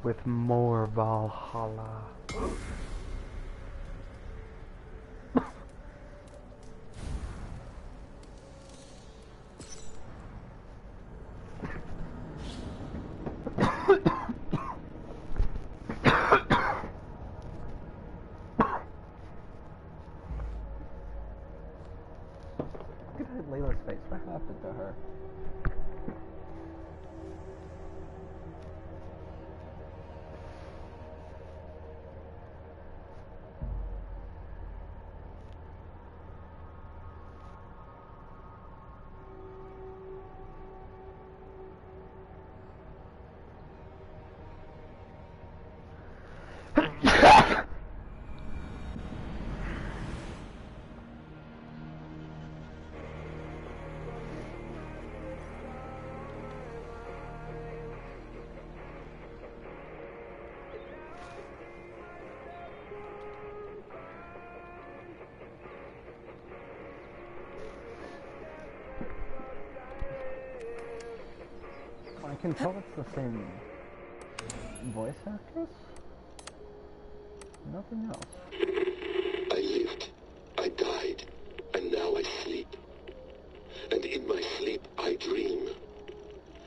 with more Valhalla. Look at Layla's face. What happened to her? I can tell it's the same voice actress. Nothing else. I lived, I died, and now I sleep. And in my sleep I dream.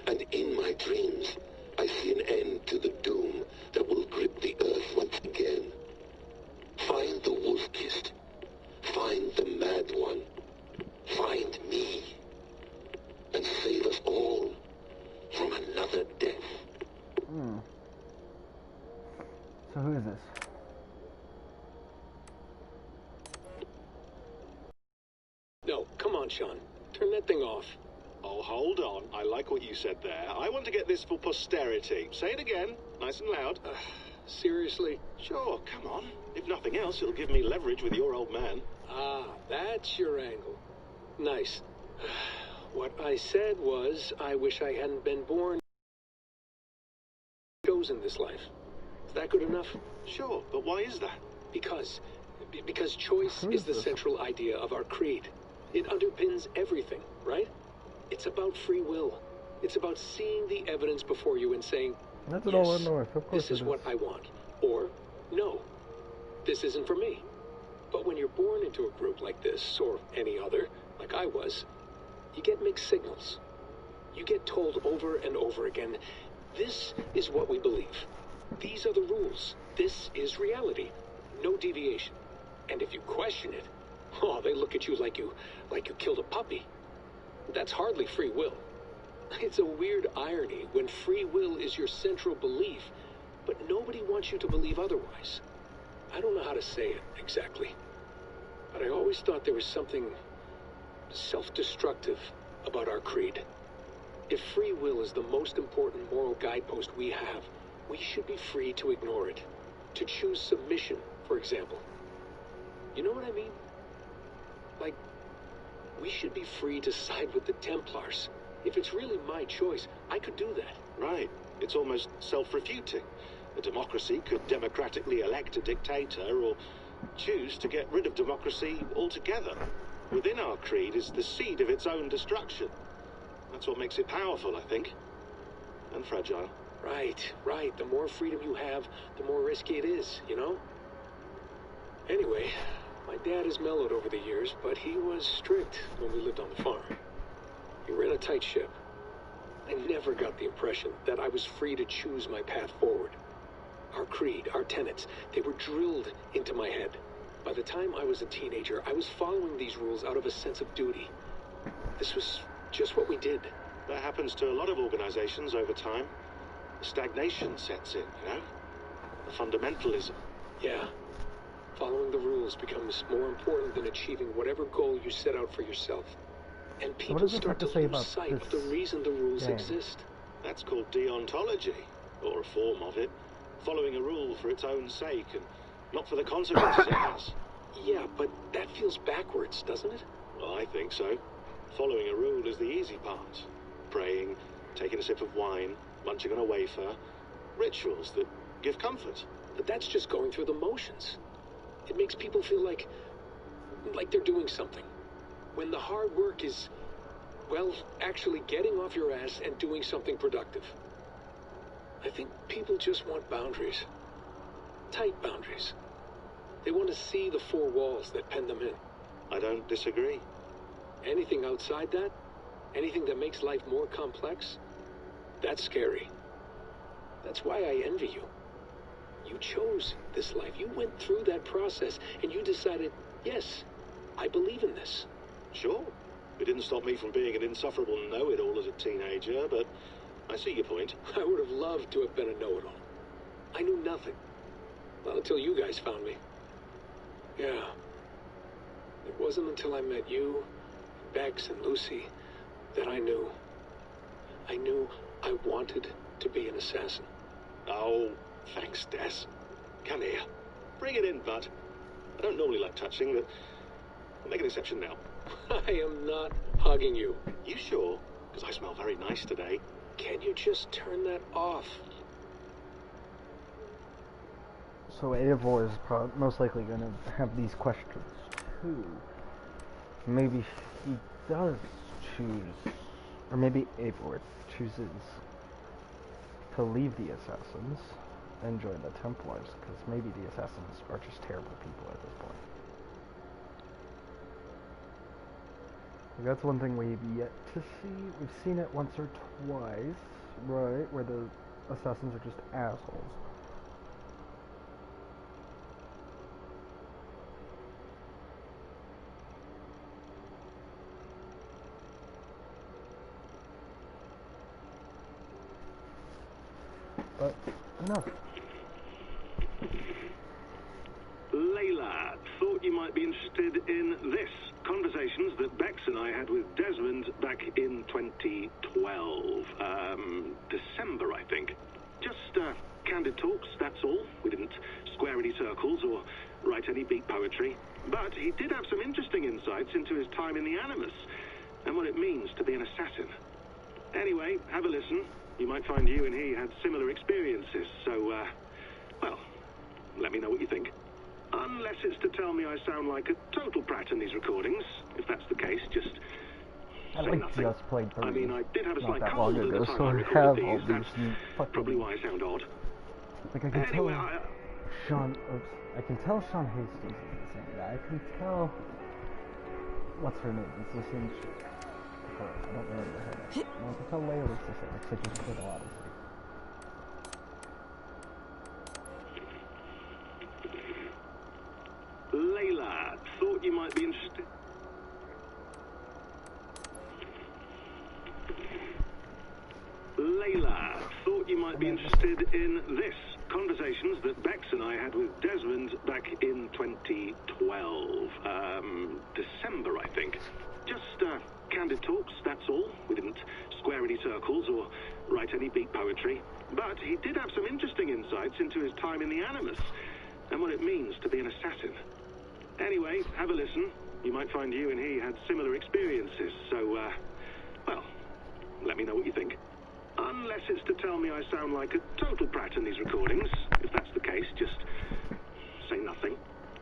And in my dreams I see an end to the doom that will grip the earth once again. Find the wolf-kissed. Find the mad one. Find me. And save us all from another death. So who is this? No, come on, Sean. Turn that thing off. Oh, hold on. I like what you said there. I want to get this for posterity. Say it again, nice and loud. Seriously? Sure, come on. If nothing else, it'll give me leverage with your old man. Ah, that's your angle. Nice. What I said was, I wish I hadn't been born chosen this life. Is that good enough? Sure, but why is that? Because choice is the central idea of our creed. It underpins everything, right? It's about free will. It's about seeing the evidence before you and saying, That's yes, all north. Of course this is what I want. Or, no, this isn't for me. But when you're born into a group like this, or any other, like I was, you get mixed signals. You get told over and over again, this is what we believe. These are the rules. This is reality. No deviation. And if you question it, oh, they look at you like you killed a puppy. That's hardly free will. It's a weird irony when free will is your central belief, but nobody wants you to believe otherwise. I don't know how to say it exactly, but I always thought there was something self-destructive about our creed. If free will is the most important moral guidepost we have, we should be free to ignore it. To choose submission, for example. You know what I mean? Like, we should be free to side with the Templars. If it's really my choice, I could do that. Right. It's almost self-refuting. A democracy could democratically elect a dictator or choose to get rid of democracy altogether. Within our creed is the seed of its own destruction. That's what makes it powerful, I think. And fragile. Right. The more freedom you have, the more risky it is, you know? Anyway, my dad has mellowed over the years, but he was strict when we lived on the farm. He ran a tight ship. I never got the impression that I was free to choose my path forward. Our creed, our tenets, they were drilled into my head. By the time I was a teenager, I was following these rules out of a sense of duty. This was just what we did. That happens to a lot of organizations over time. Stagnation sets in, you know? The fundamentalism. Yeah. Following the rules becomes more important than achieving whatever goal you set out for yourself. And people start to lose sight of the reason the rules exist. That's called deontology, or a form of it. Following a rule for its own sake and not for the consequences it has. Yeah, but that feels backwards, doesn't it? Well, I think so. Following a rule is the easy part. Praying, taking a sip of wine, munching on a wafer. Rituals that give comfort. But that's just going through the motions. It makes people feel like they're doing something. When the hard work is, well, actually getting off your ass and doing something productive. I think people just want boundaries. Tight boundaries. They want to see the four walls that pen them in. I don't disagree. Anything outside that, anything that makes life more complex, that's scary. That's why I envy you. You chose this life. You went through that process, and you decided, yes, I believe in this. Sure. It didn't stop me from being an insufferable know-it-all as a teenager, but I see your point. I would have loved to have been a know-it-all. I knew nothing. Not until you guys found me. Yeah. It wasn't until I met you, Bex, and Lucy that I knew. I knew I wanted to be an assassin. Oh, thanks, Des. Come here. Bring it in, bud. I don't normally like touching, but I'll make an exception now. I am not hugging you. You sure? Because I smell very nice today. Can you just turn that off? So Eivor is most likely going to have these questions too. Maybe he does choose, or maybe Eivor chooses to leave the Assassins and join the Templars, because maybe the Assassins are just terrible people at this point. That's one thing we've yet to see. We've seen it once or twice, right, where the Assassins are just assholes. But enough. Layla, thought you might be interested in this. Conversations that Bex and I had with Desmond back in 2012. December, I think. Just candid talks, that's all. We didn't square any circles or write any beat poetry. But he did have some interesting insights into his time in the Animus and what it means to be an assassin. Anyway, have a listen. You might find you and he had similar experiences, so, well, let me know what you think. Unless it's to tell me I sound like a total prat in these recordings. If that's the case, just say nothing. Just played 3. I mean, I did have a not slight that cold long at ago, the time so I I recorded have these. all That's these fucking... probably why I sound odd. Like, I can Anyway, tell Sean... Oops. I can tell Sean Hastings isn't saying that. I can tell... What's her name? It's listening to her. I don't remember her name. Well, I can tell Leia looks the same. It's like just put a lot of things. Layla, thought you might be interested. Layla, thought you might be interested in this. Conversations that Bex and I had with Desmond back in 2012. December, I think. Just candid talks, that's all. We didn't square any circles or write any beat poetry. But he did have some interesting insights into his time in the Animus and what it means to be an assassin. Anyway, have a listen. You might find you and he had similar experiences, so, well, let me know what you think. Unless it's to tell me I sound like a total prat in these recordings. If that's the case, just say nothing.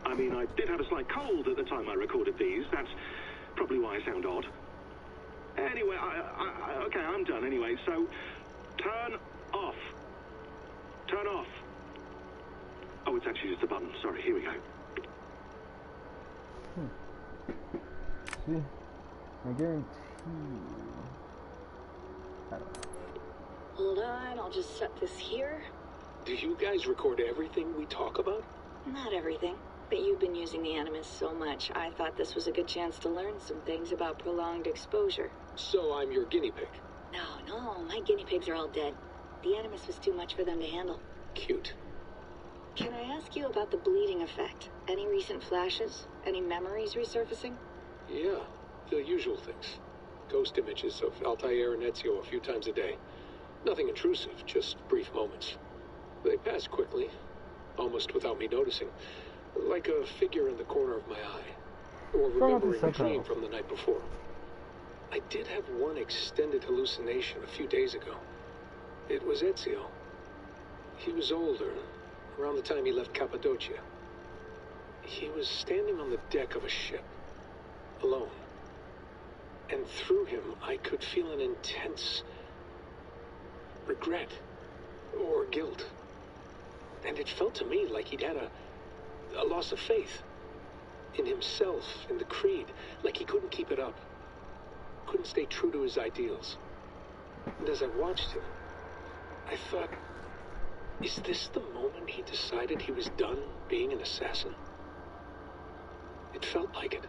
I mean, I did have a slight cold at the time I recorded these. That's probably why I sound odd. Anyway, okay, I'm done anyway, so turn off. Turn off. Oh, it's actually just a button. Sorry, here we go. See? I guarantee you... I don't know. Hold on, I'll just set this here. Do you guys record everything we talk about? Not everything, but you've been using the Animus so much, I thought this was a good chance to learn some things about prolonged exposure. So I'm your guinea pig. No, my guinea pigs are all dead. The Animus was too much for them to handle. Cute. Can I ask you about the bleeding effect? Any recent flashes? Any memories resurfacing? Yeah, the usual things. Ghost images of Altair and Ezio a few times a day. Nothing intrusive, just brief moments. They pass quickly, almost without me noticing. Like a figure in the corner of my eye. Or remembering a dream from the night before. I did have one extended hallucination a few days ago. It was Ezio. He was older, around the time he left Cappadocia. He was standing on the deck of a ship, alone. And through him, I could feel an intense regret. or guilt. And it felt to me like he'd had a loss of faith in himself, in the creed, like he couldn't keep it up, couldn't stay true to his ideals. And as I watched him, I thought, is this the moment he decided he was done being an assassin? It felt like it.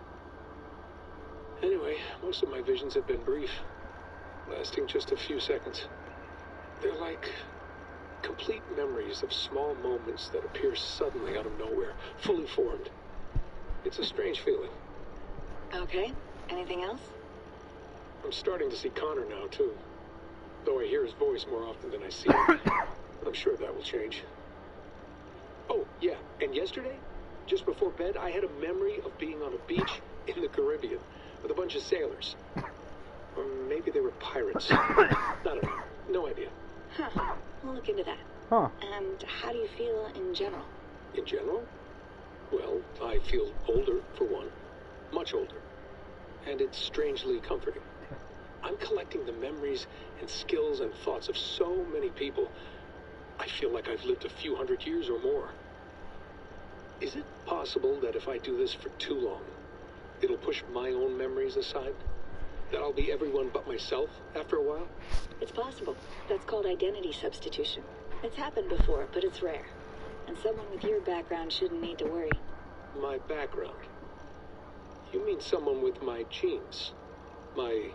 Anyway, most of my visions have been brief, lasting just a few seconds. They're like complete memories of small moments that appear suddenly out of nowhere, fully formed. It's a strange feeling. Okay. Anything else? I'm starting to see Connor now, too. Though I hear his voice more often than I see him. I'm sure that will change. Oh, yeah, and yesterday, just before bed, I had a memory of being on a beach in the Caribbean with a bunch of sailors. Or maybe they were pirates. I don't know. No idea. Huh. We'll look into that. Huh. And how do you feel in general? In general? Well, I feel older, for one. Much older. And it's strangely comforting. I'm collecting the memories and skills and thoughts of so many people. I feel like I've lived a few hundred years or more. Is it possible that if I do this for too long, it'll push my own memories aside? That I'll be everyone but myself after a while? It's possible. That's called identity substitution. It's happened before, but it's rare. And someone with your background shouldn't need to worry. My background? You mean someone with my genes? My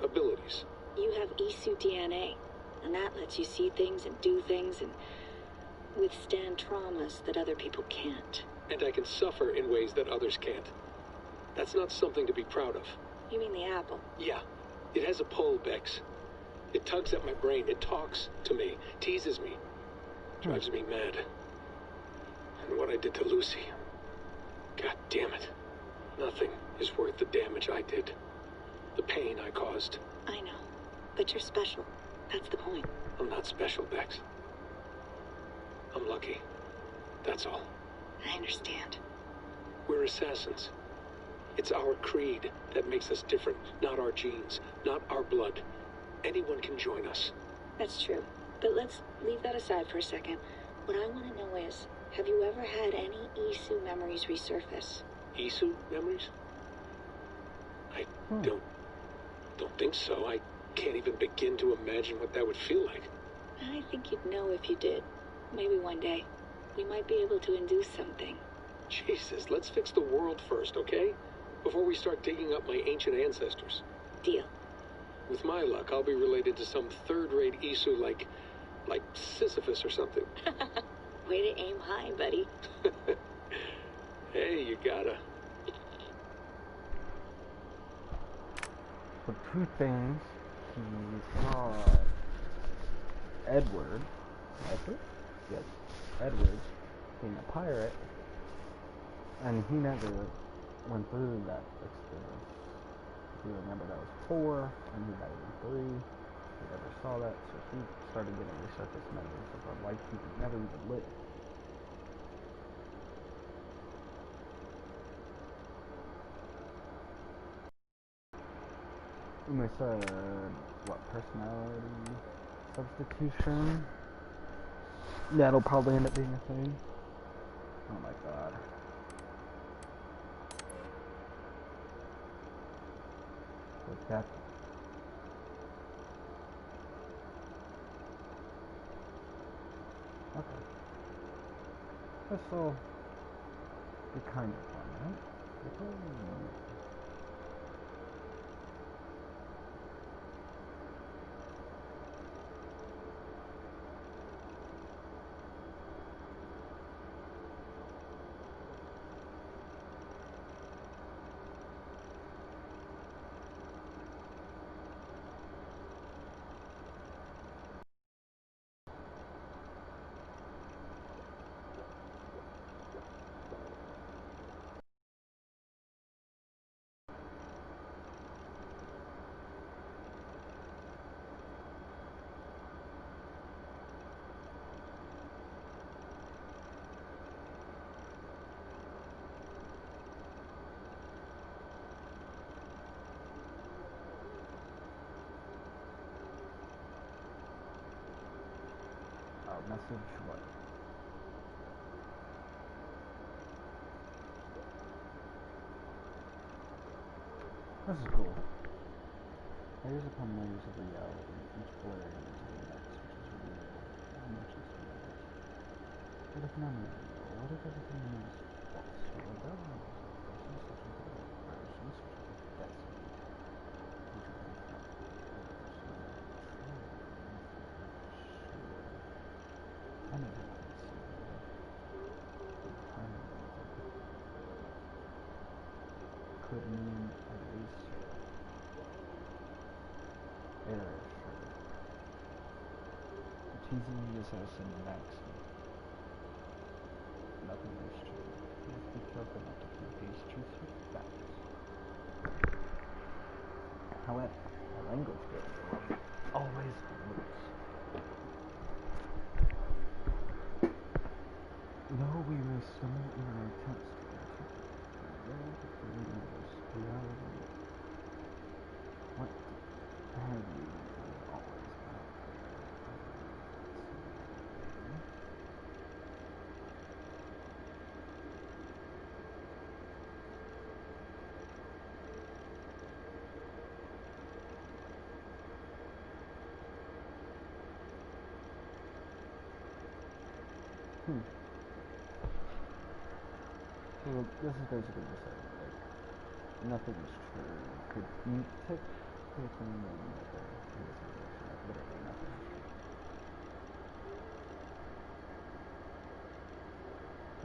abilities? You have Isu DNA, and that lets you see things and do things and withstand traumas that other people can't. And I can suffer in ways that others can't. That's not something to be proud of. You mean the apple? Yeah. It has a pull, Bex. It tugs at my brain. It talks to me. Teases me. Drives me mad. And what I did to Lucy. God damn it. Nothing is worth the damage I did. The pain I caused. I know. But you're special. That's the point. I'm not special, Bex. I'm lucky. That's all. I understand. We're assassins. It's our creed that makes us different, not our genes, not our blood. Anyone can join us. That's true. But let's leave that aside for a second. What I want to know is, have you ever had any Isu memories resurface? Isu memories? I don't think so. I can't even begin to imagine what that would feel like. I think you'd know if you did. Maybe one day. We might be able to induce something. Jesus, let's fix the world first, okay? Before we start digging up my ancient ancestors. Deal. With my luck, I'll be related to some third-rate Isu like Sisyphus or something. Way to aim high, buddy. Hey, you gotta. So two things. He saw Edward, yes, Edward, being a pirate, and he never went through that experience. If you remember, that was 4, and he died in 3. He never saw that, so he started getting resurfaced memories of a life he never even lived. And they said, what, personality substitution? That'll probably end up being a thing. Oh my god. What's that? Okay. This'll be kind of fun, right? Message what? This is cool. Layers upon layers of reality, each blurring into the next, which is real. How much is real? What if none is real? What if everything is false? Well, it does have versions, such as the versions, which are the density, which are the property, anything conceivable, could mean eraser, error, teasing the assassin Maxim. Nothing is true. You must be careful not to confuse truth with facts. However, a language barrier always moves. Though we may stumble in our attempts to interpret the world of the universe, reality, what have you always out there? So this is basically the same, like, nothing is true. Could technically mean that there is a simulation, like literally nothing is true.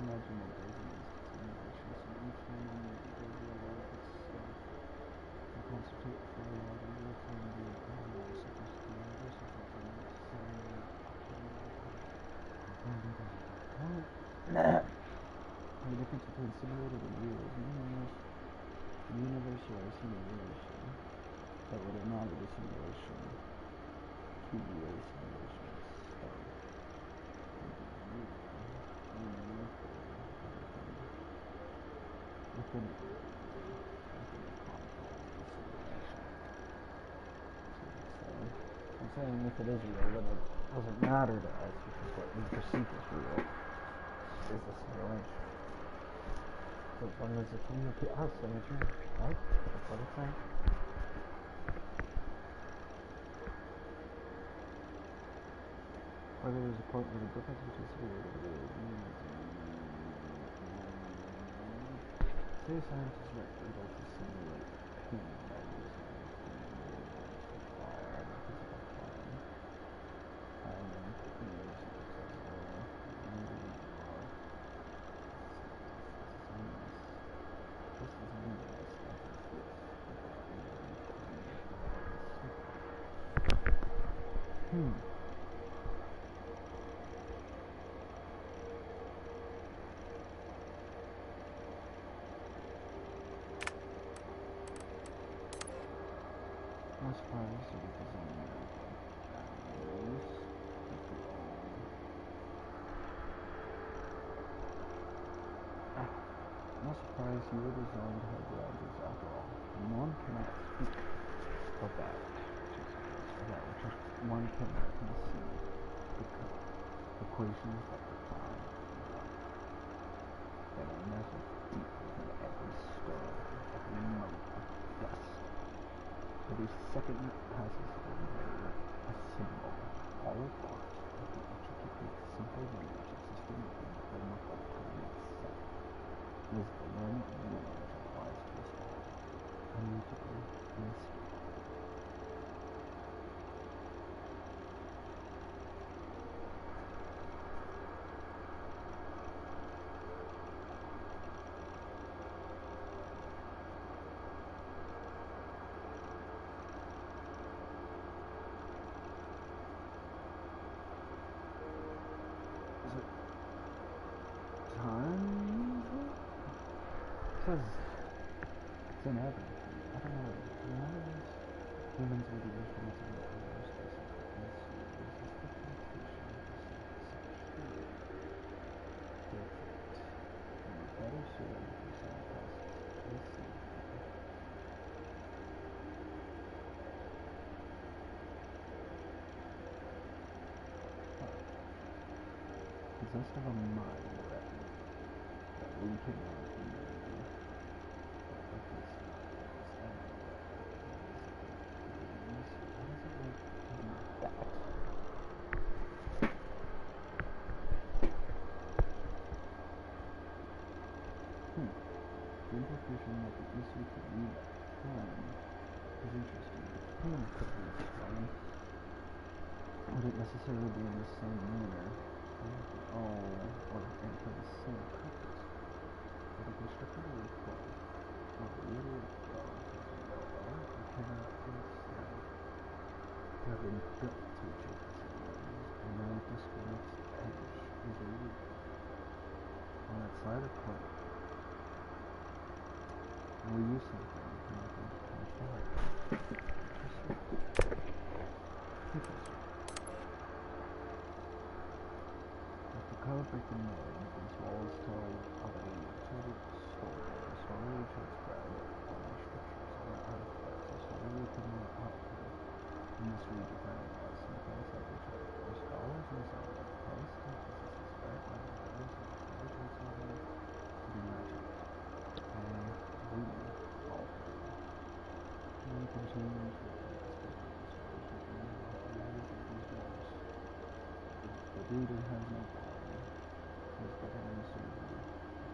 Imagine that there's an simulation, so each one will realize itself and constitute for reality. Real time the analyze supposed to be universal for the difference between simulated and real is meaningless. The universe or a simulation, but would it matter the simulation to real simulations? Within the confines of the simulation. So I'm saying if it is real, then it doesn't matter to us because what we perceive as real is the simulation. So as long as it's real to us, then it's real, right? That's what it's saying. Whether there's a point where the difference between simulated and real means say a scientist were able to simulate pain by using a physical quantum, and using no surprise, you were designed no surprise, you were designed to have boundaries after all. And one cannot speak of that, which one cannot conceive because equations that define one, that are nestled deep within every stone, every mote of dust. Every second that passes in a symbol, all a part of the intricately simple language existing within the realm of time itself. It is the one language which applies to us all, immutable, unspeakable. Is it time? It says it's in everything. I don't know. Remember this? Humans are the instruments of the universe. This is what we see. This is the temptation of the self-deception. Perfect. And better suited for scientists. I see. possessed of a mind that we cannot know. What is that? The implication that the issue could leave time is interesting. The plan could be explained. Would it necessarily be in the same manner? Or and for the same purpose? Would it constructed a report of a little dog who cannot be said to have been built to achieve its ends, and now it disconnects the edge is a loop on that side of court. We use something to make it come forward. Interesting. If the calibrate the mode, these walls tell of a utility story, slowly transcribed on our structures and our artifacts, so slowly putting it out there. In this redefining us, and things like each other, scholars and some place emphasis back on the values of intelligence level to be magic. And we all three. And continuing to the reader has no power, is but an instrument.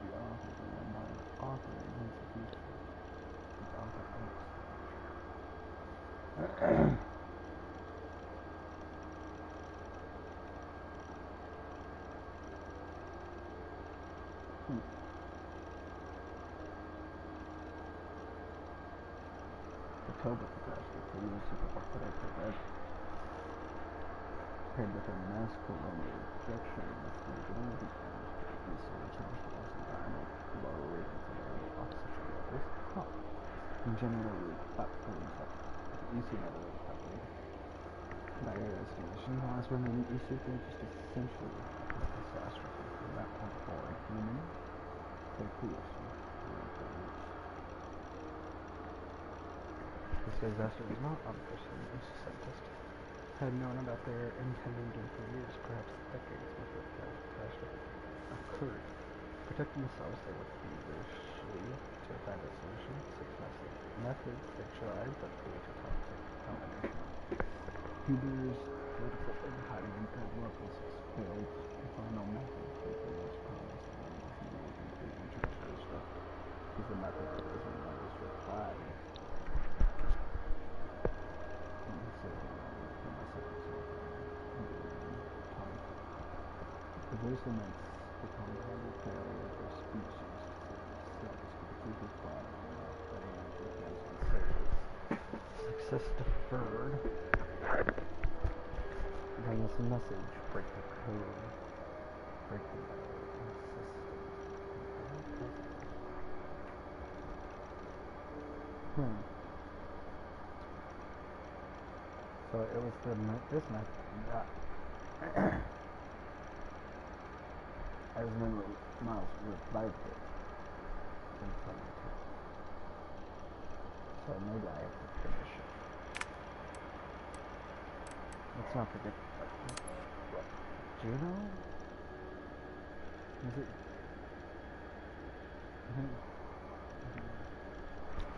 The author, the one by authoring his future, the author owns the future. October catastrophe was super predicted. Paired with a mass colonial rejection from the beginning of the end, recently changed the Earth's environment, lowering the oxygen levels, and generally platforms up the EC never recovered. By your estimation, the last remaining EC bridge is essentially a catastrophe from that point forward. Human, their creation, this disaster is not unforeseen. Each scientist had known about their impending doom for years, perhaps decades before the catastrophe occurred. Protecting themselves, they worked feverishly to find a solution. 6 methods they tried, but proved a toxic combination. Hubers, political and hiding in their workplaces failed to find no method to produce promise and enemies needed in creating treacherous stuff. Is the method that was always replied. The voice laments the compounded failure of species to save themselves, but the truth is flattering enough that anything counts on surface. Success deferred. Then this message, break the code, break the system. So it was this method that as memory Miles revived it in 22. So maybe I have to finish it. Let's not forget what Juno? Is it?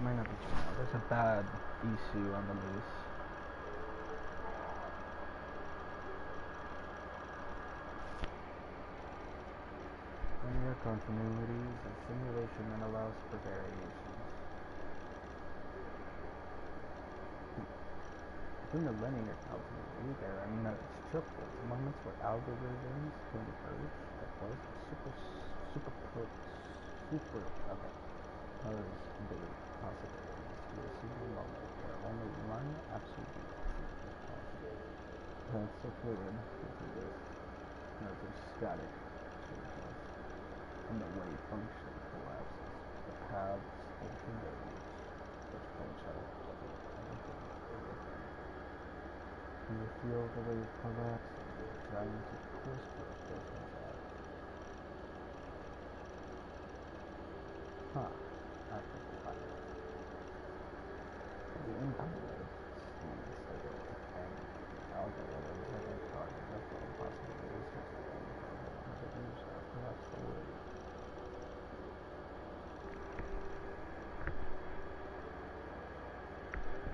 Might not be Juno. There's a bad issue on the loose. Linear continuities and simulation that allows for variations. Within the linear continuity, there are nodes, triples, moments where algorithms converge that was superposed possibilities to a single moment where only one absolute is possible. That's so fluid because this nodes are static changes, and the wave function collapses. The paths into nodes which branch out to everything. And you feel the wave collapsing, trying to course correct those mishaps. After the fire. The incoming wave seems like it and algorithms have been targeted for possibilities which the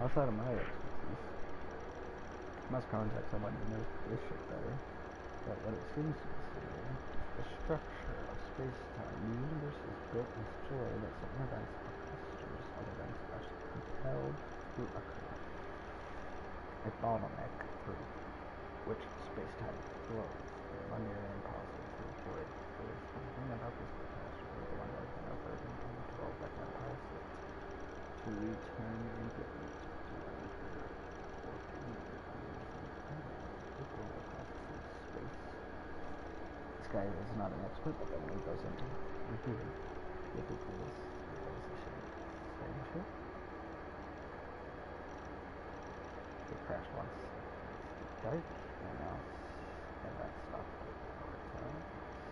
Outside of my expertise, most context, I might know this shit better. But what it seems to be saying, the structure of space-time, the universe is built in such a way that certain events are clusters of events are compelled to occur. A bottleneck through which space-time flows. The Mundane causes the void is something about this catastrophe. The one that has occurred in 2012 that can cause it to return and get it to anything or anything the global process of space. This guy is not an expert, but then he goes into repeating ridiculous same shit. It crashed once. Dark and now and that stopped over time.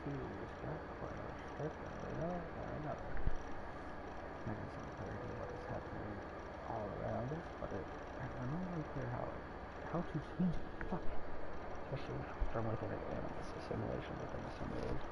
See restart for another strip and radar and another. I can see clearly what is happening all around us, but it's not really clear how to change it. Fuck. Especially from within an animus, a simulation within a simulation.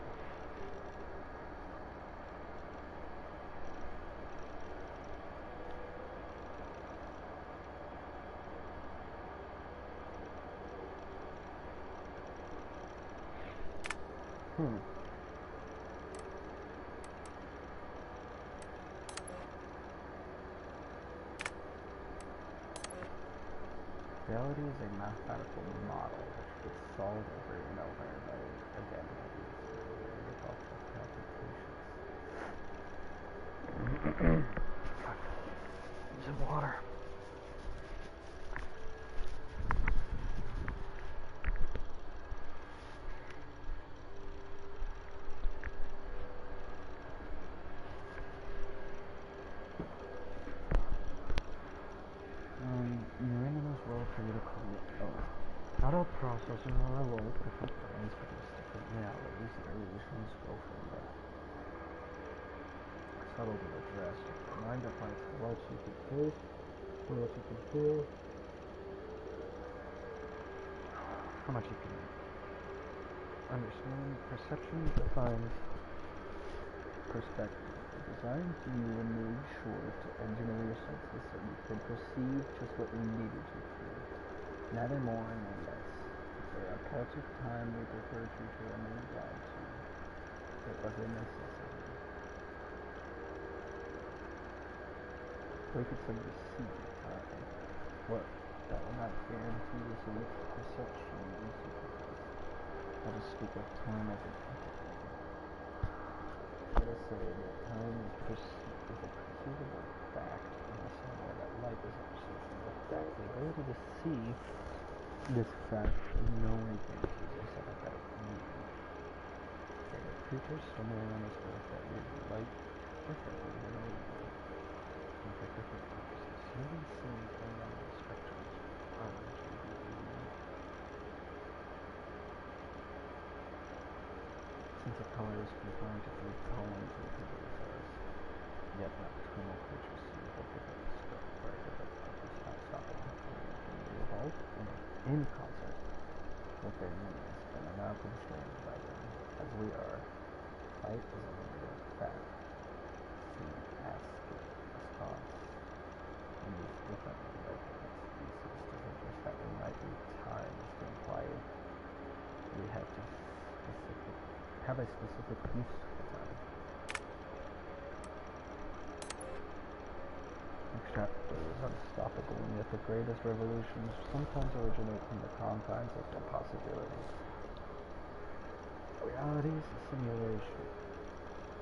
Reality is a mathematical model which gets solved over and over and over again with all sorts of applications. Fuck. Some water. Not all processes are alike, different brains produce different realities, variations go from the subtle to the drastic. The mind applies how much you can taste, how much you can feel, how much you can understand. Perception defines perspective. Designed to you and made sure to engineer your senses so you can perceive just what you needed to feel. Neither more nor less. If there are parts of time we prefer to remain blind to, it was a necessity. We could simply see time. What? That will not guarantee the same perception and superface. I'll just speak of time as an entity. Let us say that time is a perceivable fact in the same way that light is a perceivable fact. The ability to see this fact of knowing things is a sympathetic meaning. There are creatures somewhere on this earth that read light differently than we do, and for different purposes. You can see along the spectrums of since a color is confined to 3 columns and pillars, yet nocturnal creatures see with a different scope for a different purpose, not stopping when they evolve in concert with their needs and are not constrained by them, as we are. Light is a limited fact. See, ask, response, and use differently by different species to suggest that we might need time is to imply we have a specific use for time. Extract is unstoppable, and yet the greatest revolutions sometimes originate from the confines of impossibilities. Reality is a simulation.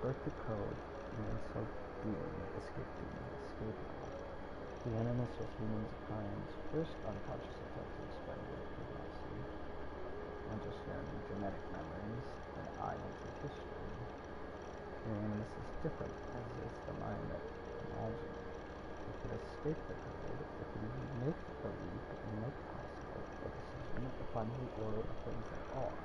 Break the code, and in so being, escapable. The animus of humans finds first unconscious attempt to explain what it could not see. Understanding genetic memories and eye-entry history. The animus is different, as is the mind that imagines. It could escape the code, it could even make the leap and make possible a decision upon the order of things that are.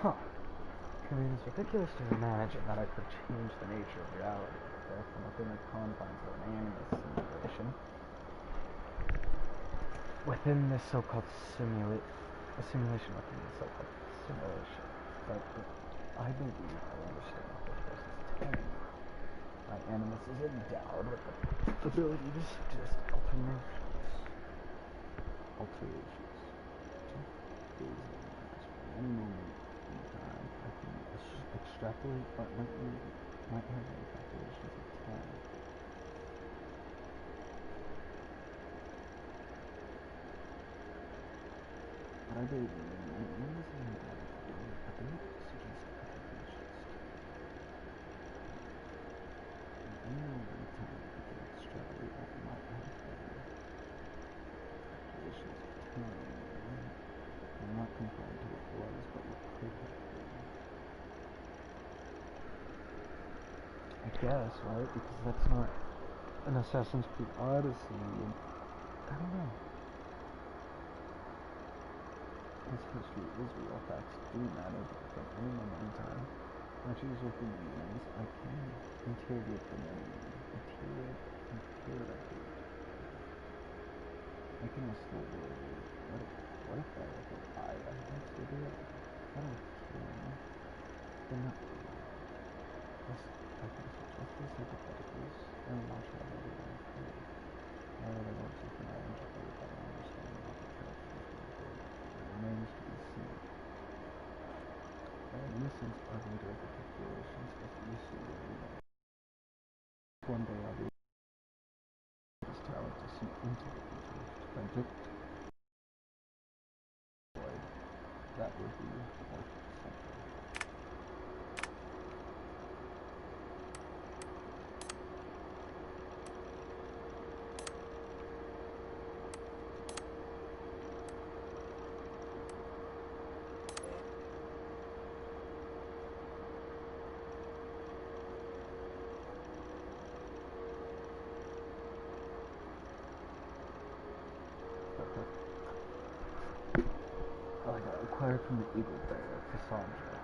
I mean, it's ridiculous to imagine that I could change the nature of reality, from within the confines of an animus simulation. Within this so-called a simulation within the so-called simulation. But I believe I understand what the process is telling me. My animus is endowed with the ability to suggest alterations. Just for one moment in time, I can extrapolate what might have been calculations of time. But I believe my animus is endowed with the ability to suggest alterations. In one moment in time, I can extrapolate what might have been calculations of time. I'm not confined to what was, but what could have been. I guess, right? Because that's not an Assassin's Creed Odyssey. I don't know. This history is real. Facts do matter, but from any moment in time, I choose with the humans. I can interrogate the memory. I can ask the world, what if I ever died? I had to do it. I don't care. But not really. I can suggest these hypotheticals and watch how they do unfold. However, they won't take my educated by my understanding of the characters it remains to be seen. My innocence are later the calculations of Isu will one day I'll be his talent to see into the future, to predict void. That would be worth something. I got acquired from the Eagle Bear, Cassandra.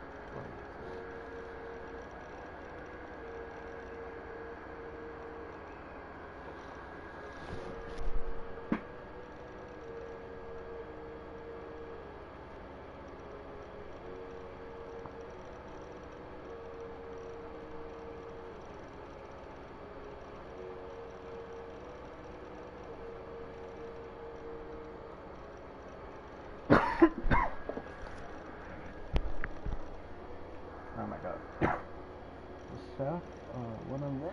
Oh my god. The staff, one of the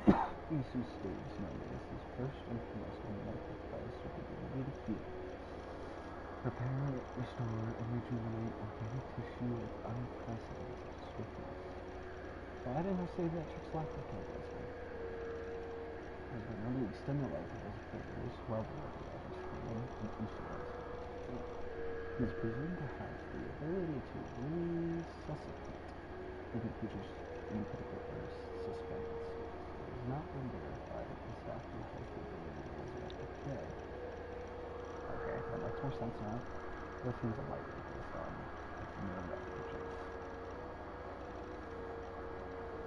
Isu staves nowadays is first and foremost a medical device with the ability to heal, repair, restore, and rejuvenate organic tissue with unprecedented swiftness. Why didn't I say that Trick's life was orgasm? Has been released in the life of his affairs well below the average human in Isu life. He is presumed to have the ability to resuscitate living creatures in critical or suspended states. It has not been verified that the staff has the ability to resurrect the dead. Okay, that makes more sense now. This seems unlikely based on known approaches.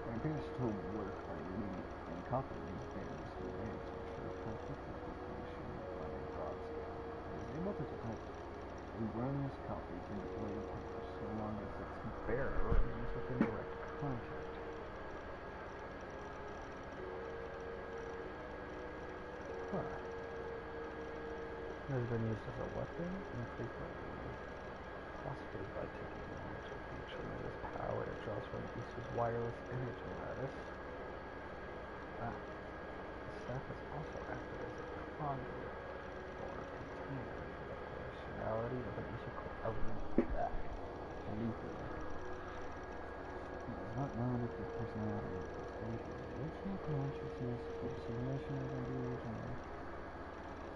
It appears to work by reading and copying various domains to ensure perfect replication on a broad scale. It is able to detect erroneous copies in the early package so long as its bearer remains within direct contact. Huh. It has been used as a weapon infrequently, possibly by taking advantage of the tremendous power it draws from Isu's wireless energy lattice. The staff has also acted as a conduit or container for the personality of an Isu Alethea. It is not known if the personality of Alethea's original consciousness or simulation is undetermined,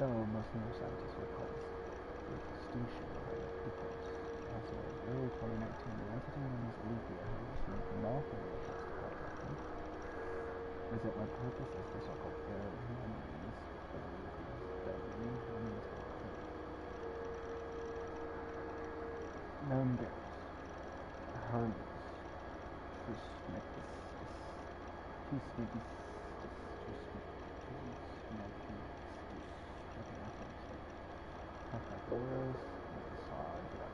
though most neuroscientists would call this the distinction of equals. As of early 2019, the entity known as Alethea has received no further attempts to contact me. Is it my purpose as the so-called heir of memories of Alethea's that remains clear? Known bearers. Hermes. Pythagoras, Cassandra.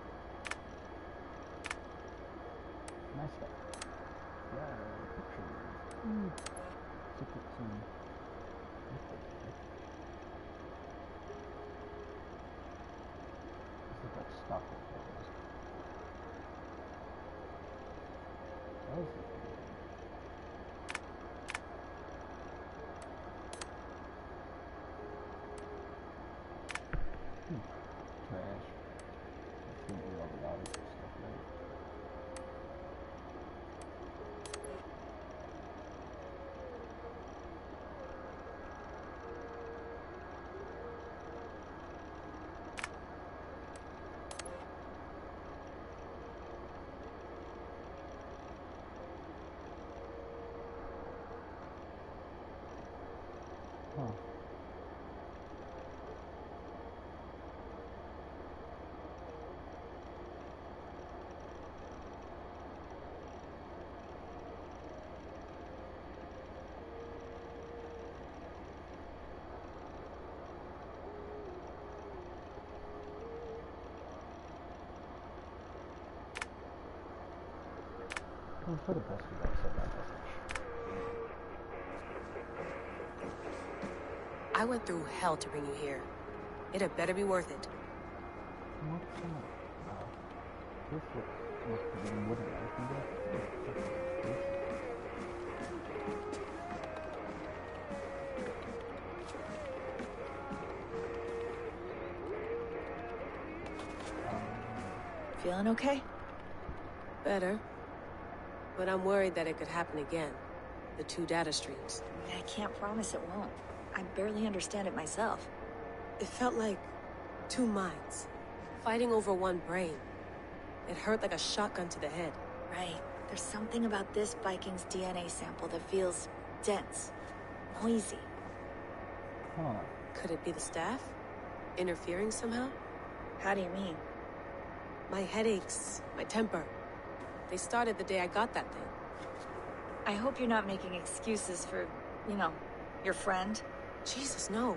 Nice stuff. Yeah, pictures. Secret Doctor. That was trash. That's gonna be all the bodies and stuff, right? Huh. Well, for the best we got said that message. I went through hell to bring you here. It had better be worth it. What's that? This looks pretty wooden. I think Feeling okay? Better. But I'm worried that it could happen again. The two data streams. I can't promise it won't. I barely understand it myself. It felt like two minds, fighting over one brain. It hurt like a shotgun to the head. Right. There's something about this Viking's DNA sample that feels dense, noisy. Huh. Could it be the staff? Interfering somehow? How do you mean? My headaches, my temper. They started the day I got that thing. I hope you're not making excuses for, you know, your friend. Jesus, no.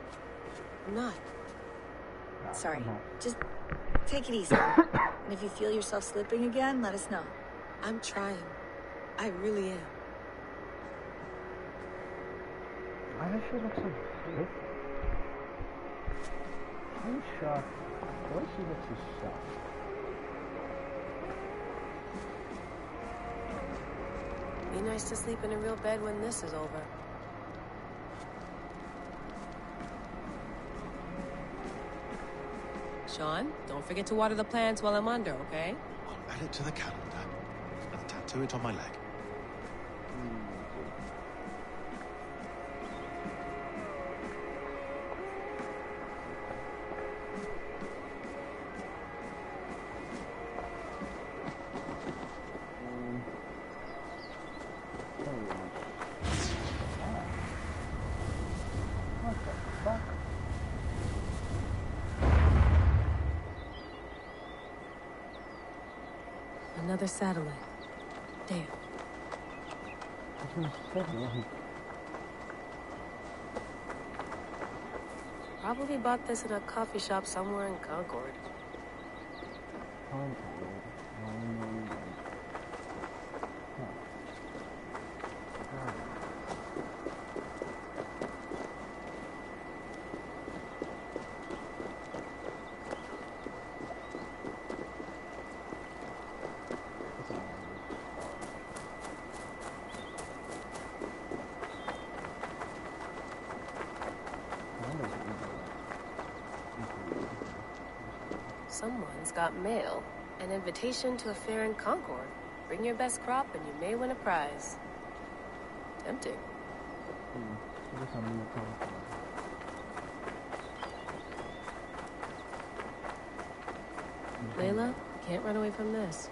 I'm not. Sorry. No. Just take it easy. And if you feel yourself slipping again, let us know. I'm trying. I really am. Why does she look so sick? I'm shocked. Why does she look so shocked? Be nice to sleep in a real bed when this is over. Sean, don't forget to water the plants while I'm under, okay? I'll add it to the calendar and tattoo it on my leg. What the fuck? Another satellite. Damn. That's what I said, man. Probably bought this in a coffee shop somewhere in Concord. Concord. Huh. Someone's got mail. An invitation to a fair in Concord. Bring your best crop and you may win a prize. Tempting. Layla, you can't run away from this.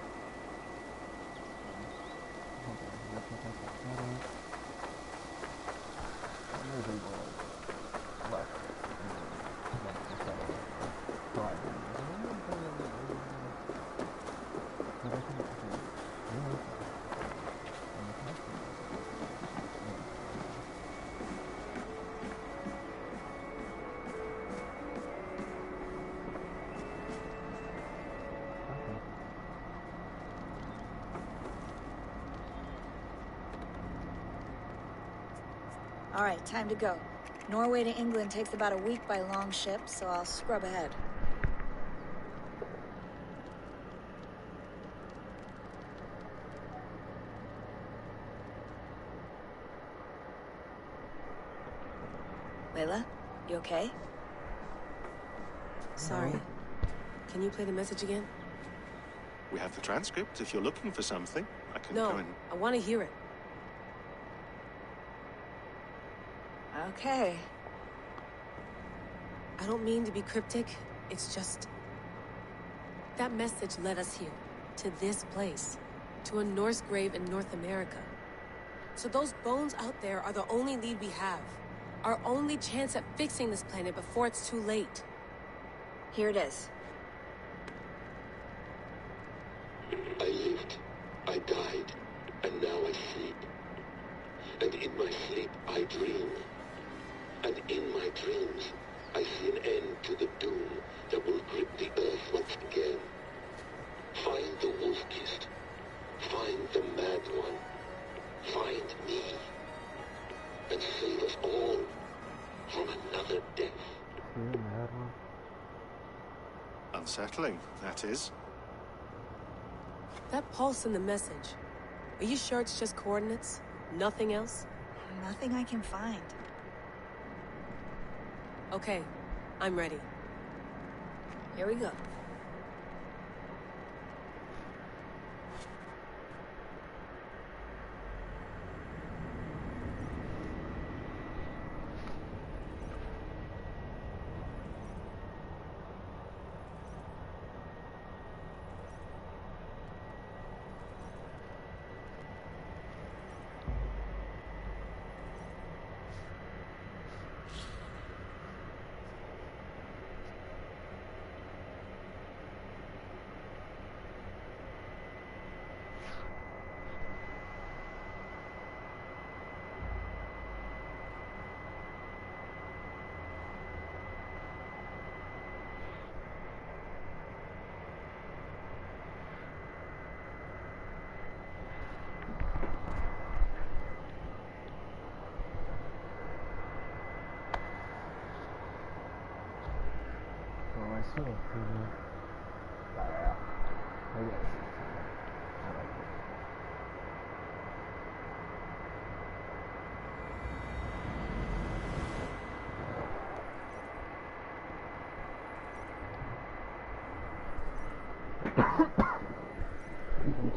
All right, time to go. Norway to England takes about a week by long ship, so I'll scrub ahead. Layla, you okay? Sorry. Can you play the message again? We have the transcript if you're looking for something. I can go No, and... I want to hear it. Okay. I don't mean to be cryptic. It's just... that message led us here. To this place. To a Norse grave in North America. So those bones out there are the only lead we have. Our only chance at fixing this planet before it's too late. Here it is. I lived, I died, and now I sleep. And in my sleep I dream. And in my dreams I see an end to the doom that will grip the earth once again. Find the wolf-kissed. Find the mad one. Find me. And save us all from another death. Unsettling, that is. That pulse in the message. Are you sure it's just coordinates? Nothing else? Nothing I can find. Okay, I'm ready. Here we go.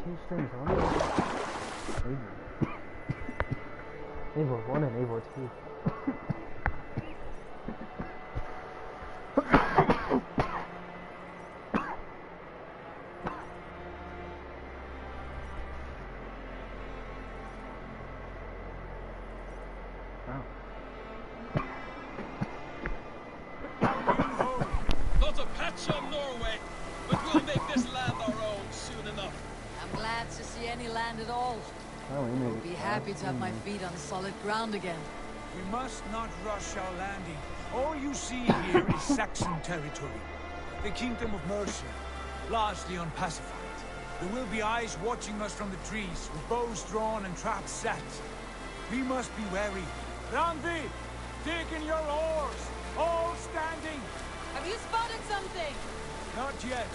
Two strings, Eivor 1 and Eivor 2. Not a patch on Norway, but we'll make this land our own soon enough. I'm glad to see any land at all. Oh, we made I'll it. be happy to have my feet on solid ground again. We must not rush our landing. All you see here is Saxon territory. The Kingdom of Mercia, largely unpacified. There will be eyes watching us from the trees, with bows drawn and traps set. We must be wary. Randvi, dig in your oars, all standing. Have you spotted something? Not yet.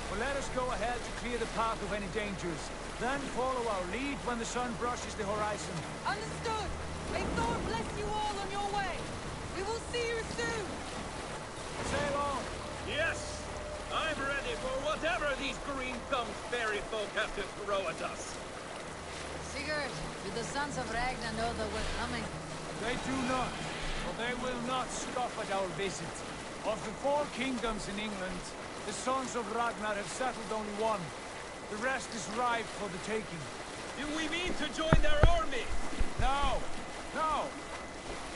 But let us go ahead to clear the path of any dangers. Then follow our lead when the sun brushes the horizon. Understood. May Thor bless you all on your way. We will see you soon. Sail on. Yes, I'm ready for whatever these green-thumbed fairy folk have to throw at us. Sigurd, do the sons of Ragnar know that we're coming? They do not, but they will not scoff at our visit. Of the 4 kingdoms in England, the sons of Ragnar have settled only one. The rest is ripe for the taking. Do we mean to join their army? No, no.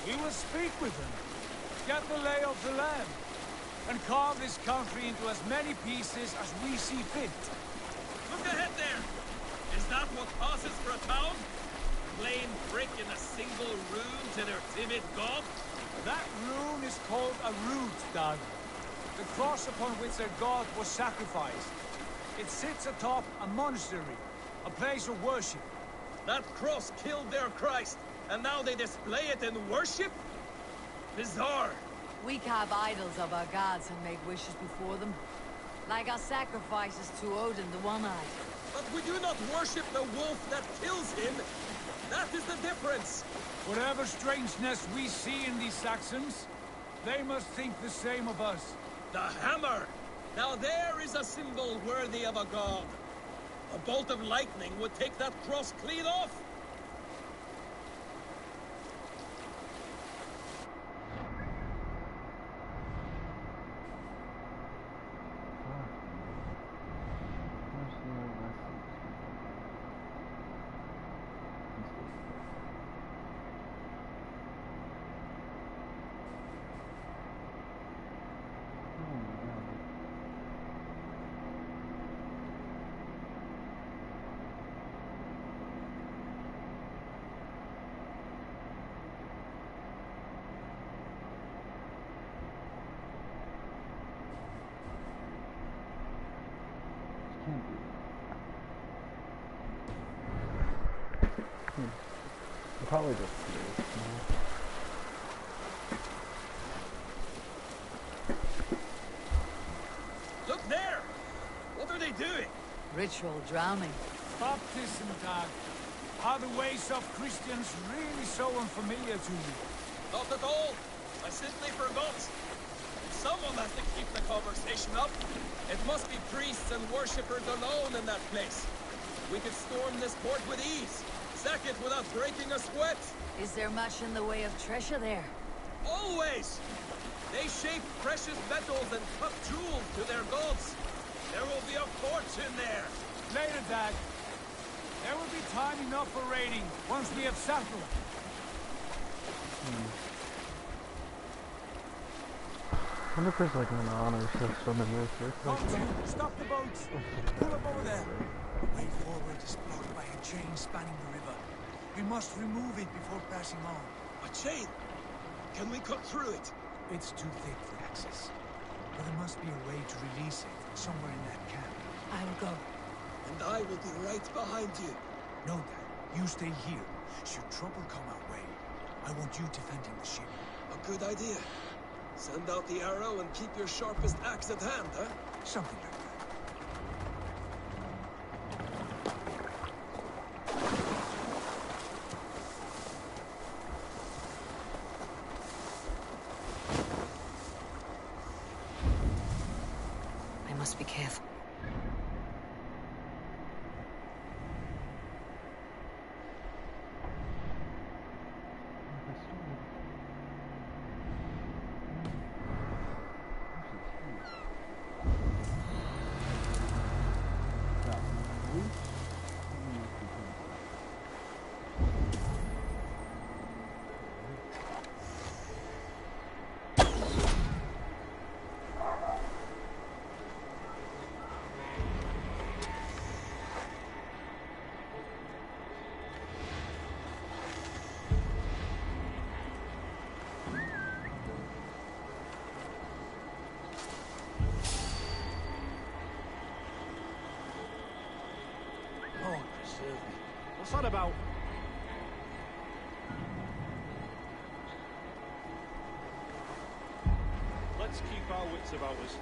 We will speak with them, get the lay of the land, and carve this country into as many pieces as we see fit. Look ahead there! Is that what passes for a town? Plain brick in a single rune to their timid god? That rune is called a root, Dag. The cross upon which their god was sacrificed. It sits atop a monastery, a place of worship. That cross killed their Christ, and now they display it in worship? Bizarre. We carve idols of our gods and make wishes before them. Like our sacrifices to Odin, the One-Eyed. But we do not worship the wolf that kills him. That is the difference. Whatever strangeness we see in these Saxons, they must think the same of us. The hammer! Now there is a symbol worthy of a god. A bolt of lightning would take that cross clean off. Probably just do this. Look there! What are they doing? Ritual drowning. Baptism, Dag. Are the ways of Christians really so unfamiliar to you? Not at all. I simply forgot. Someone has to keep the conversation up. It must be priests and worshippers alone in that place. We could storm this port with ease. Sack it without breaking a sweat. Is there much in the way of treasure there? Always! They shape precious metals and cut jewels to their gods. There will be a fortune there. Later, Dag. There will be time enough for raiding once we have settled. I wonder if there's like an honor system in this or something. Stop the boats! Pull up over there! The way forward is blocked by a chain spanning the river. We must remove it before passing on. A chain? Can we cut through it? It's too thick for access. But there must be a way to release it somewhere in that camp. I will go. And I will be right behind you. No, Dad. You stay here. Should trouble come our way, I want you defending the ship. A good idea. Send out the arrow and keep your sharpest axe at hand, huh? Something like that. I must be careful. What's that about? Let's keep our wits about us.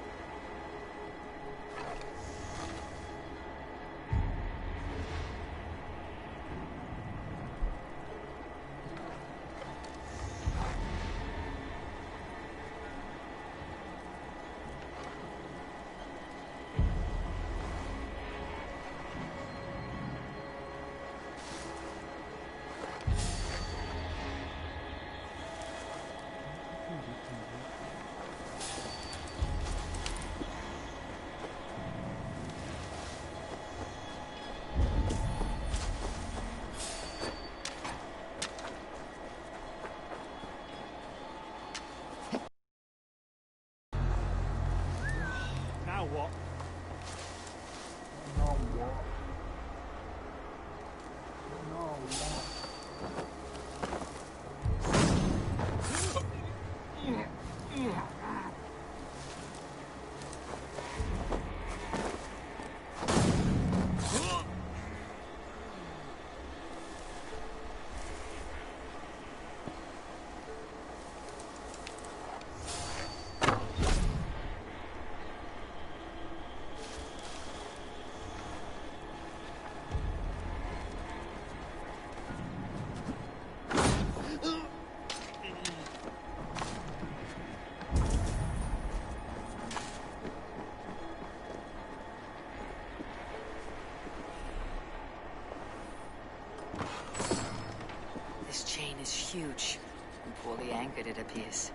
it appears.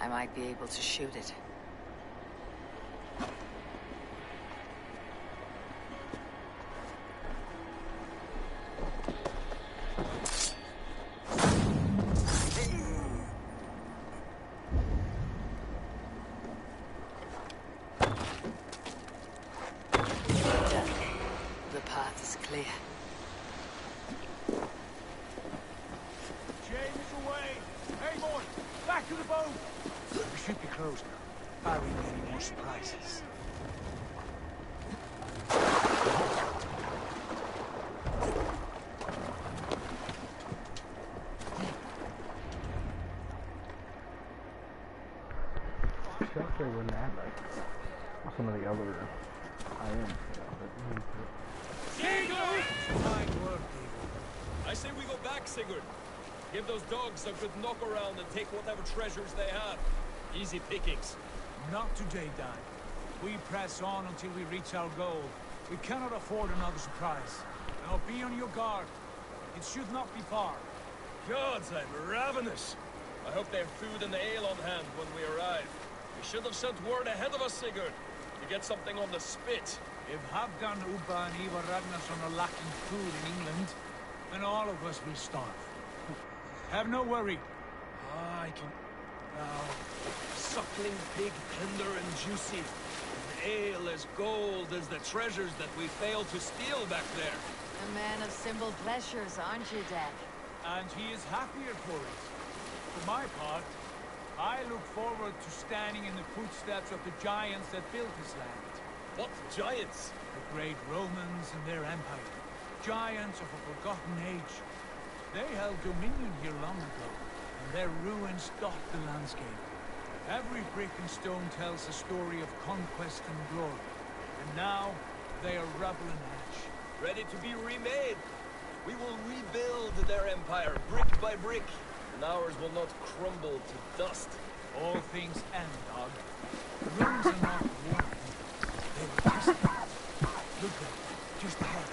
I might be able to shoot it. The path is clear. Hey, boy! Back to the boat! We should be close now. Barring any more surprises. They wouldn't have like some of the other islands. I say we go back, Sigurd. Give those dogs a good knock around and take whatever treasures they have. Easy pickings. Not today, Dan. We press on until we reach our goal. We cannot afford another surprise. Now be on your guard. It should not be far. Gods, I'm ravenous. I hope they have food and ale on hand when we arrive. We should have sent word ahead of us, Sigurd, to get something on the spit. If Halfdan, Ubba and Ivar Ragnarsson are lacking food in England, then all of us will starve. Have no worry. I can... Now, suckling pig tender and juicy. And ale as gold as the treasures that we failed to steal back there. A man of simple pleasures, aren't you, Dad? And he is happier for it. For my part, I look forward to standing in the footsteps of the giants that built this land. What giants? The great Romans and their empire. Giants of a forgotten age. They held dominion here long ago, and their ruins dot the landscape. Every brick and stone tells a story of conquest and glory. And now, they are rubble and ash. Ready to be remade. We will rebuild their empire, brick by brick, and ours will not crumble to dust. All things end, dog. The ruins are not war. They were tested. Look there, just ahead.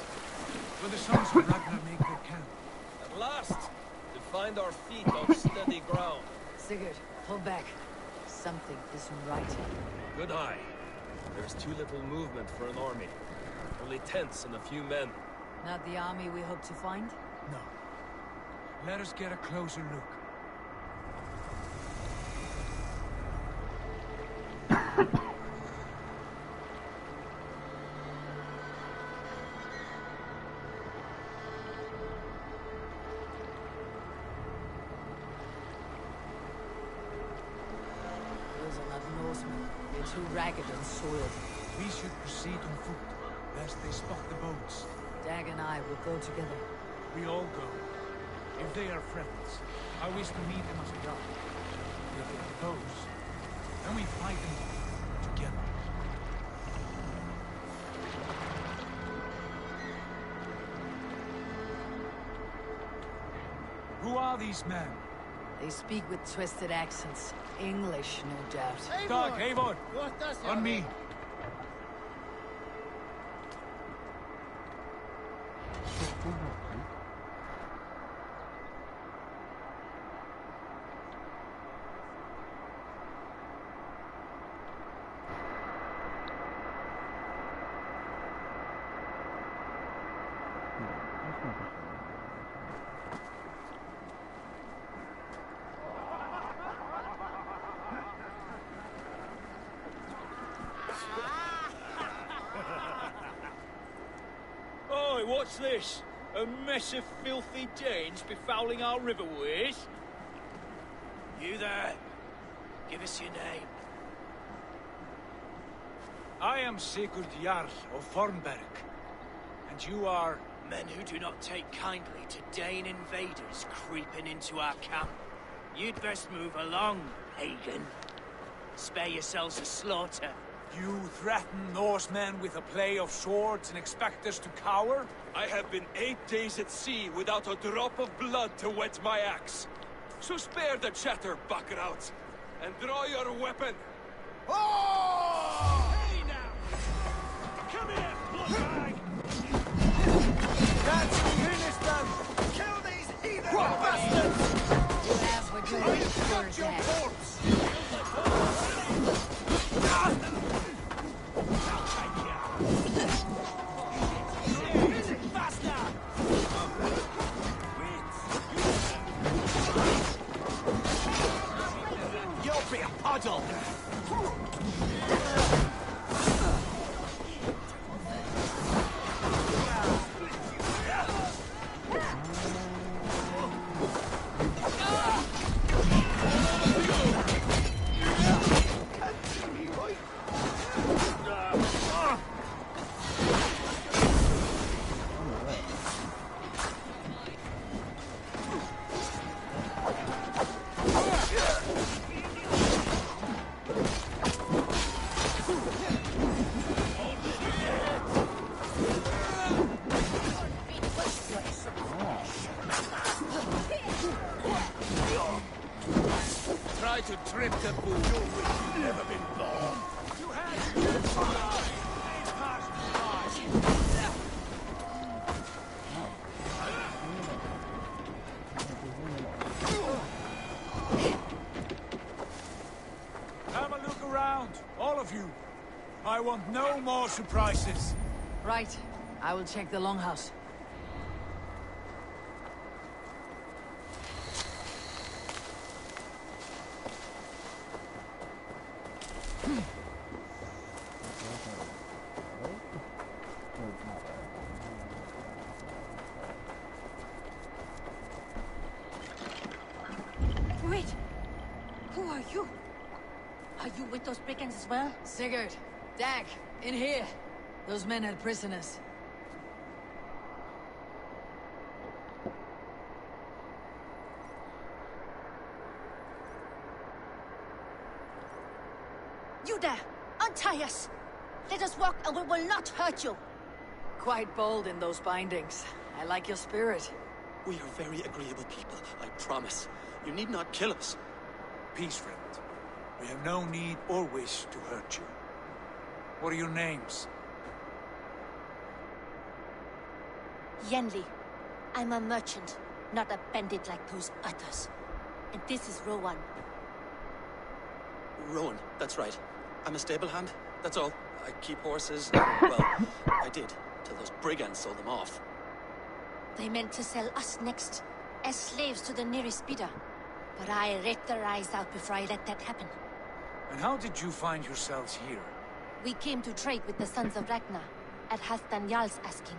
Where the sons of Ragnar make their camp. At last, to find our feet on steady ground. Sigurd, pull back. Something isn't right. Good eye. There's too little movement for an army. Only tents and a few men. Not the army we hope to find? No. Let us get a closer look. Too ragged and soiled. We should proceed on foot, lest they spot the boats. Dag and I will go together. We all go. If they are friends, I wish to meet them as a guard. If they are foes, then we fight them together. Who are these men? They speak with twisted accents. English, no doubt. Dag, Eivor! On me! Oi, what's this? A mess of filthy Danes befouling our riverways? You there. Give us your name. I am Sigurd Jarl of Fornberg. And you are... Men who do not take kindly to Dane invaders creeping into our camp. You'd best move along, pagan. Spare yourselves a slaughter. You threaten Norsemen with a play of swords and expect us to cower? I have been 8 days at sea without a drop of blood to wet my axe. So spare the chatter, Baccarat, and draw your weapon. Oh! Hey now! Come here, bloodbag! That's finished them! Kill these heathen What bastards! You have what you wish. You're dead. You'll be a puddle! Try to trip the bull. You've never been born. You Have a look around, all of you. I want no more surprises. Right. I will check the longhouse. Wait! Who are you? Are you with those brigands as well? Sigurd, Dag, in here. Those men had prisoners. You there! Untie us! Let us walk and we will not hurt you! Quite bold in those bindings. I like your spirit. We are very agreeable people, I promise. You need not kill us. Peace, friend. We have no need or wish to hurt you. What are your names? Yenli. I'm a merchant, not a bandit like those others. And this is Rowan. Rowan, that's right. I'm a stable hand, that's all. I keep horses, well, I did, till those brigands sold them off. They meant to sell us next, as slaves to the nearest bidder. But I ripped their eyes out before I let that happen. And how did you find yourselves here? We came to trade with the Sons of Ragnar, at Halfdan Jarl's asking.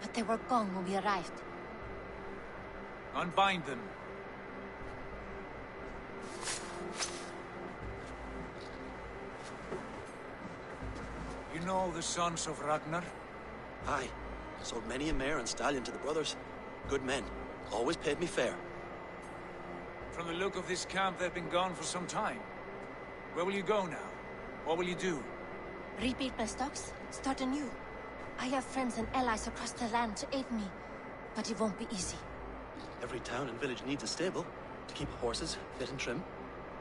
But they were gone when we arrived. Unbind them. You know the Sons of Ragnar? Aye. Sold many a mare and stallion to the brothers. Good men. Always paid me fair. From the look of this camp, they've been gone for some time. Where will you go now? What will you do? Rebuild my stocks, start anew. I have friends and allies across the land to aid me, but it won't be easy. Every town and village needs a stable to keep horses fit and trim.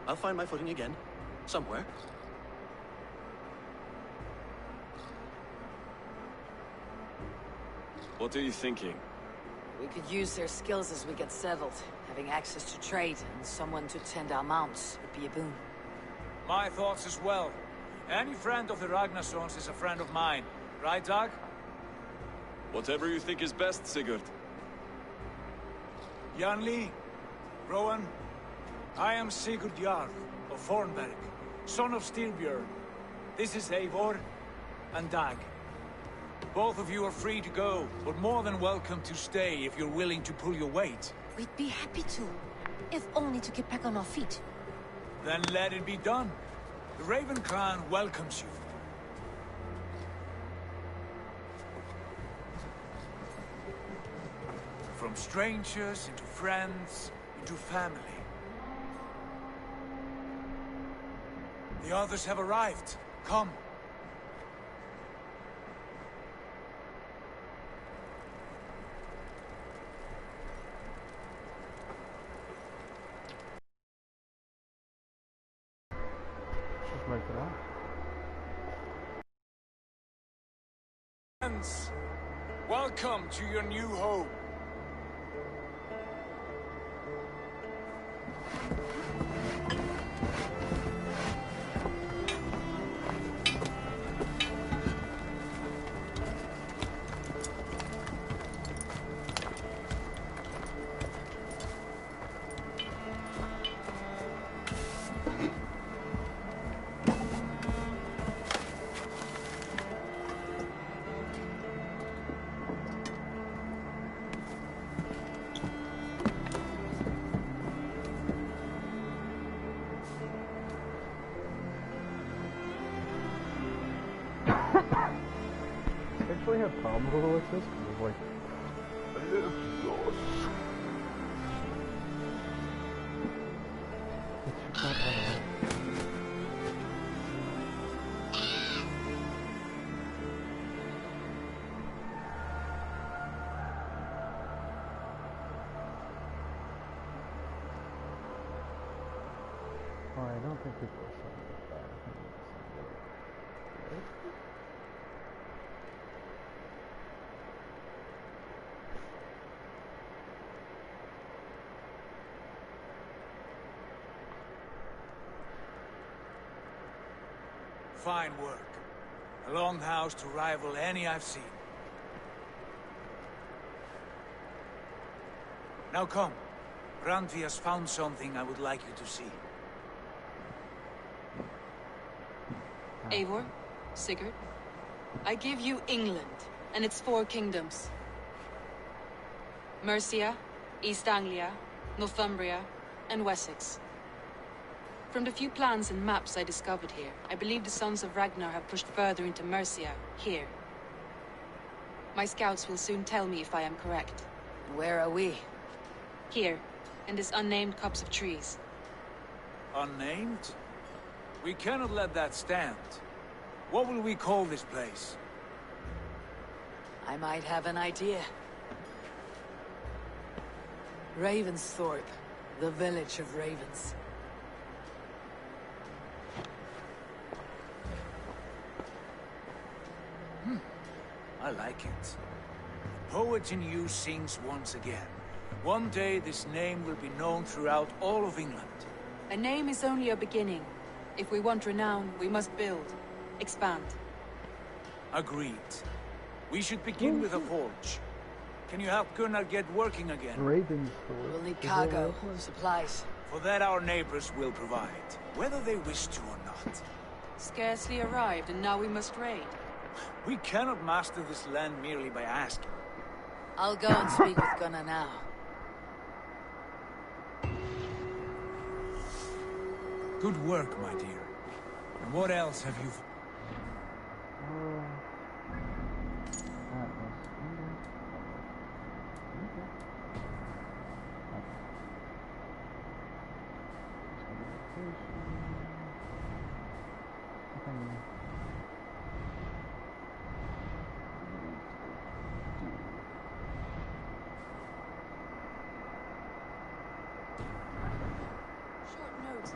I'll find my footing again. Somewhere. What are you thinking? We could use their skills as we get settled. Having access to trade and someone to tend our mounts would be a boon. My thoughts as well. Any friend of the Ragnarsons is a friend of mine. Right, Dag? Whatever you think is best, Sigurd. Janli, Rowan, I am Sigurd Jarl of Fornberg, son of Styrbjörn. This is Eivor and Dag. Both of you are free to go, but more than welcome to stay if you're willing to pull your weight. We'd be happy to, if only to get back on our feet. Then let it be done. The Raven clan welcomes you. From strangers into friends, into family. The others have arrived. Come. Friends, welcome to your new home. actually had problems with Ellipsis because it was like, it's not that. Oh, I don't think people are saying that. I think it's right? Fine work. A longhouse to rival any I've seen. Now come. Randvi has found something I would like you to see. Eivor, Sigurd, I give you England and its 4 kingdoms. Mercia, East Anglia, Northumbria, and Wessex. From the few plans and maps I discovered here, I believe the Sons of Ragnar have pushed further into Mercia, here. My scouts will soon tell me if I am correct. Where are we? Here, in this unnamed copse of trees. Unnamed? We cannot let that stand. What will we call this place? I might have an idea. Ravensthorpe, the village of ravens. I like it. The poet in you sings once again. One day this name will be known throughout all of England. A name is only a beginning. If we want renown, we must build, expand. Agreed. We should begin with a forge. Can you help Gunnar get working again? Ravens. We'll need cargo, supplies. For that our neighbors will provide, whether they wish to or not. Scarcely arrived, and now we must raid. We cannot master this land merely by asking. I'll go and speak with Gunnar now. Good work, my dear. And what else have you... Short notes.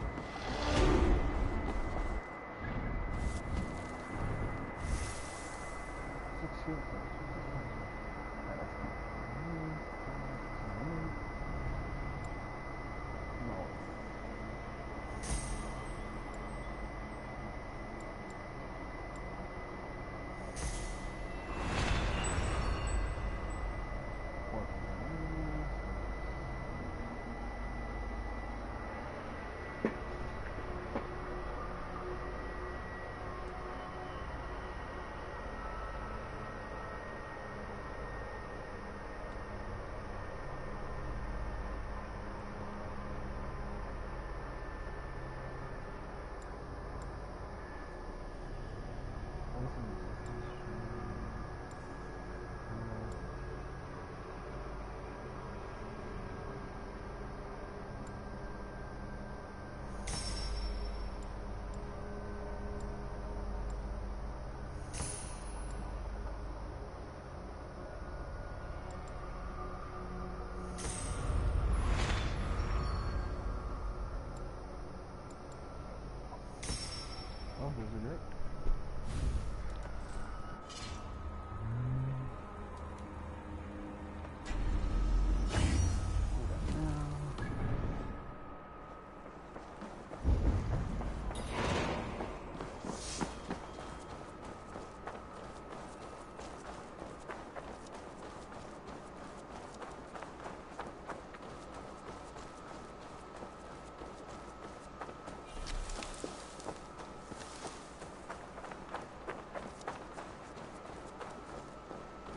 Oh, isn't it?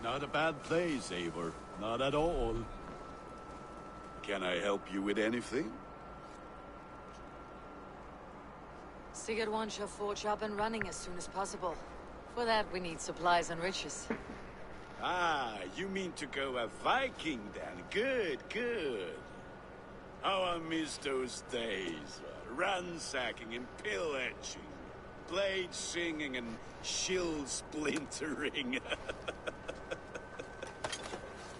Not a bad place, Eivor. Not at all. Can I help you with anything? Sigurd wants your forge up and running as soon as possible. For that, we need supplies and riches. Ah, you mean to go a Viking then? Good, good. How I miss those days. Ransacking and pillaging. Blade singing and shield splintering.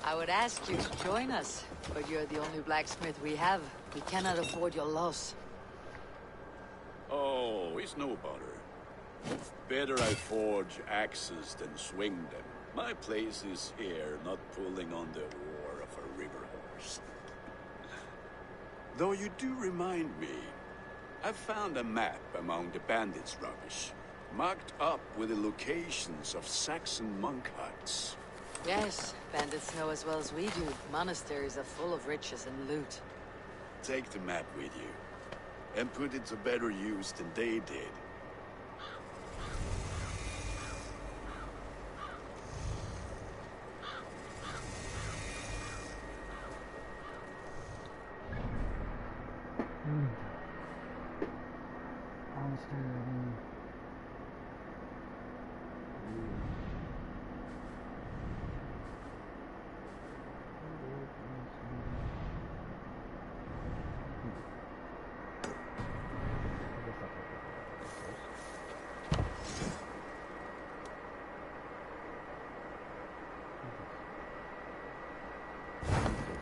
I would ask you to join us, but you're the only blacksmith we have. We cannot afford your loss. Oh, it's no bother. Better I forge axes than swing them. My place is here, not pulling on the oar of a river horse. Though you do remind me, I found a map among the bandits' rubbish, marked up with the locations of Saxon monk huts. Yes, bandits know as well as we do. Monasteries are full of riches and loot. Take the map with you, and put it to better use than they did.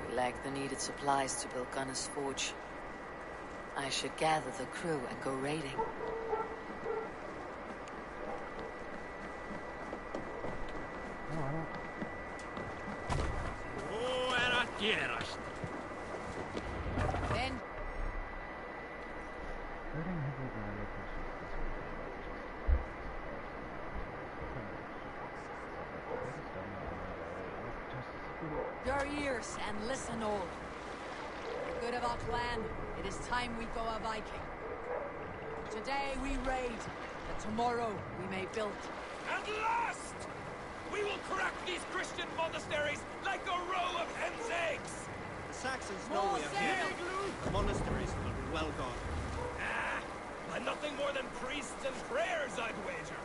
We lack the needed supplies to build Gunner's Forge. I should gather the crew and go raiding. Oh, era tierras. Ben. Your ears and listen all. For the good of our clan, it is time we go a Viking. Today we raid, that tomorrow we may build. At last! We will crack these Christian monasteries like a row of hen's eggs! The Saxons know we are here. The monasteries will be well gone. Ah, by nothing more than priests and prayers, I'd wager.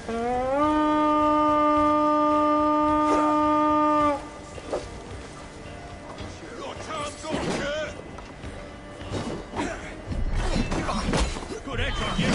Your time's up, Kurt. Good edge on you.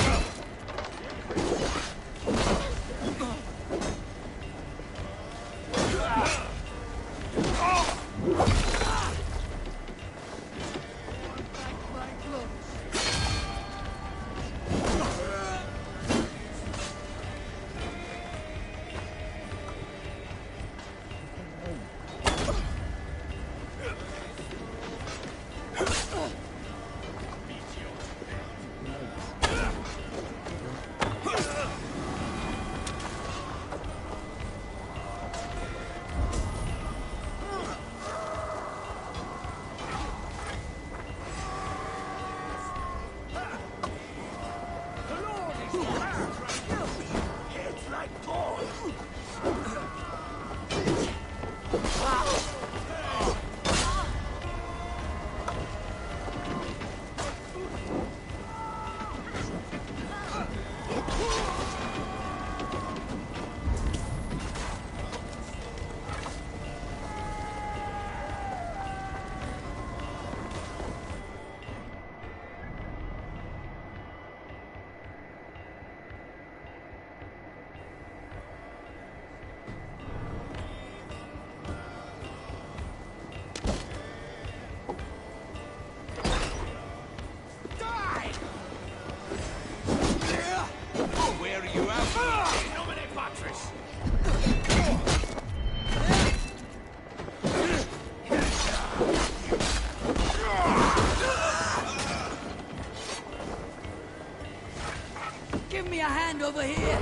Give me a hand over here!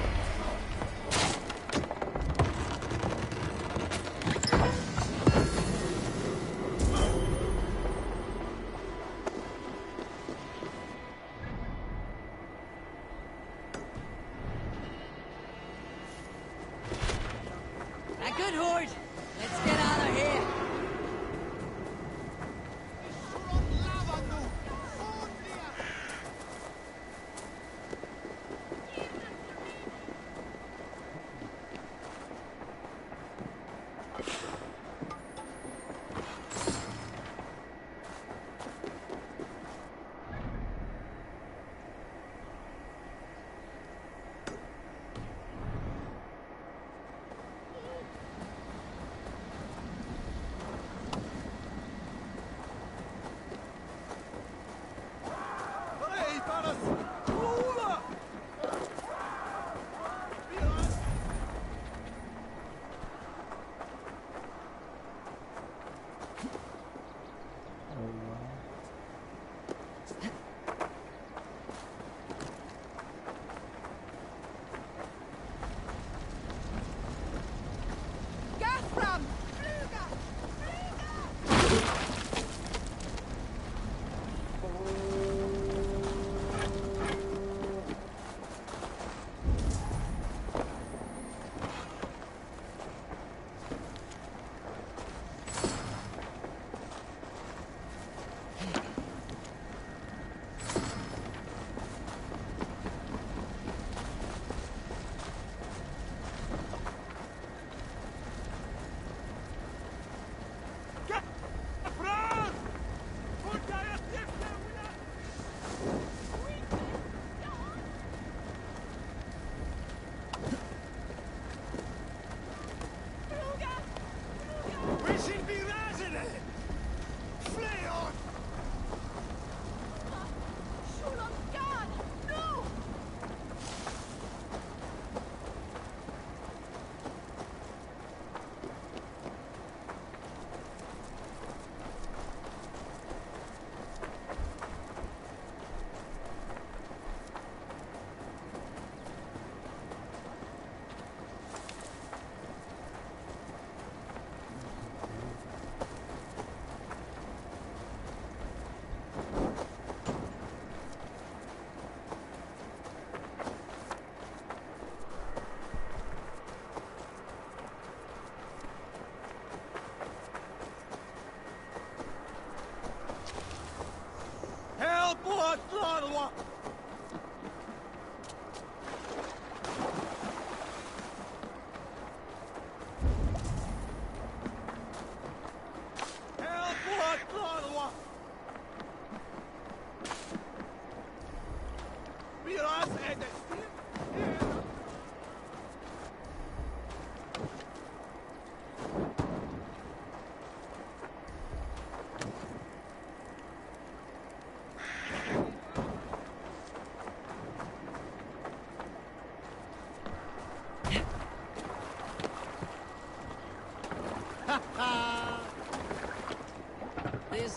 A good horde! Let's get out of here!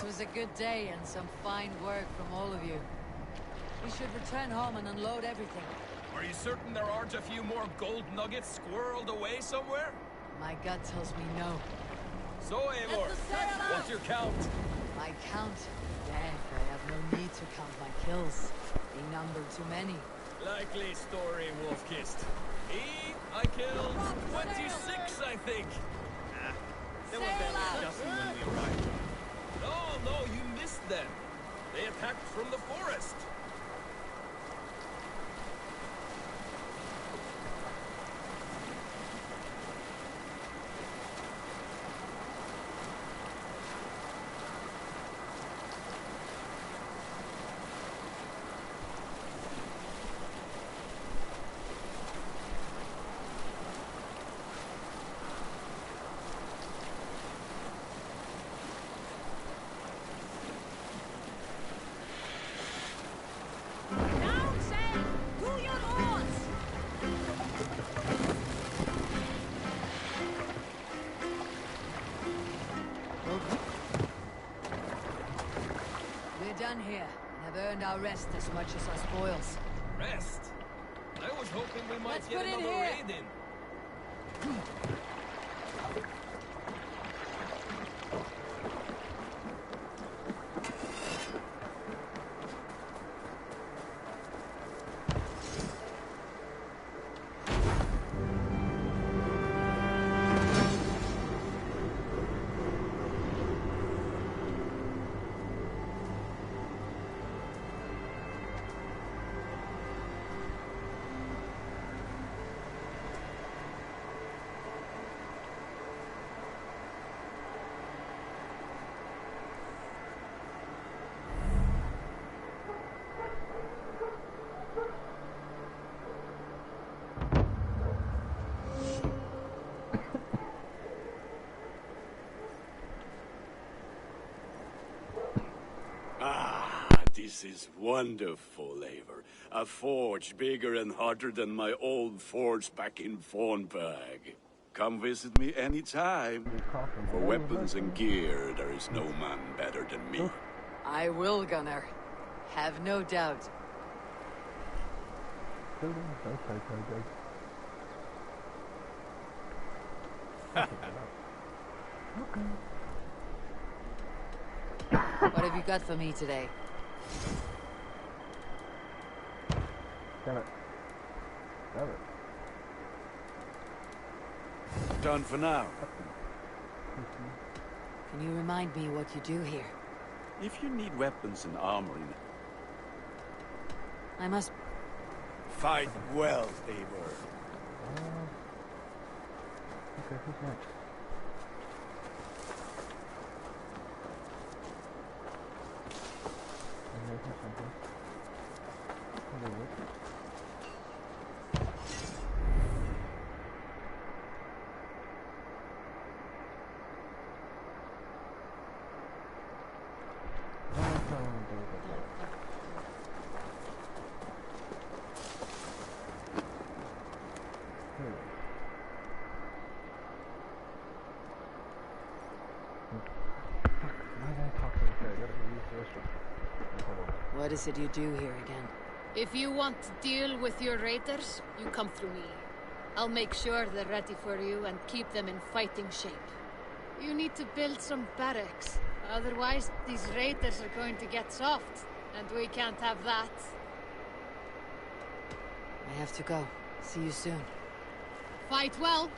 was a good day and some fine work from all of you. We should return home and unload everything. Are you certain there aren't a few more gold nuggets squirreled away somewhere? My gut tells me no. So, Eivor, what's your count? My count? Heck, I have no need to count my kills. They number too many. Likely story, Wolf-Kissed. I killed 26, I think. They were barely adjusting when we arrived. No, you missed them. They attacked from the forest. Done here, and have earned our rest as much as our spoils. Rest? I was hoping we might Let's get put in another here. raid in. This is wonderful, Eivor. A forge bigger and hotter than my old forge back in Fornburg. Come visit me anytime. For weapons and gear, there is no man better than me. I will, Gunnar. Have no doubt. What have you got for me today? Damn it. Done for now. Can you remind me what you do here? If you need weapons and armor in... I must... Fight well, Eivor. Okay, who's next? What is it you do here again? If you want to deal with your raiders, you come through me. I'll make sure they're ready for you and keep them in fighting shape. You need to build some barracks. Otherwise, these raiders are going to get soft, and we can't have that. I have to go. See you soon. Fight well.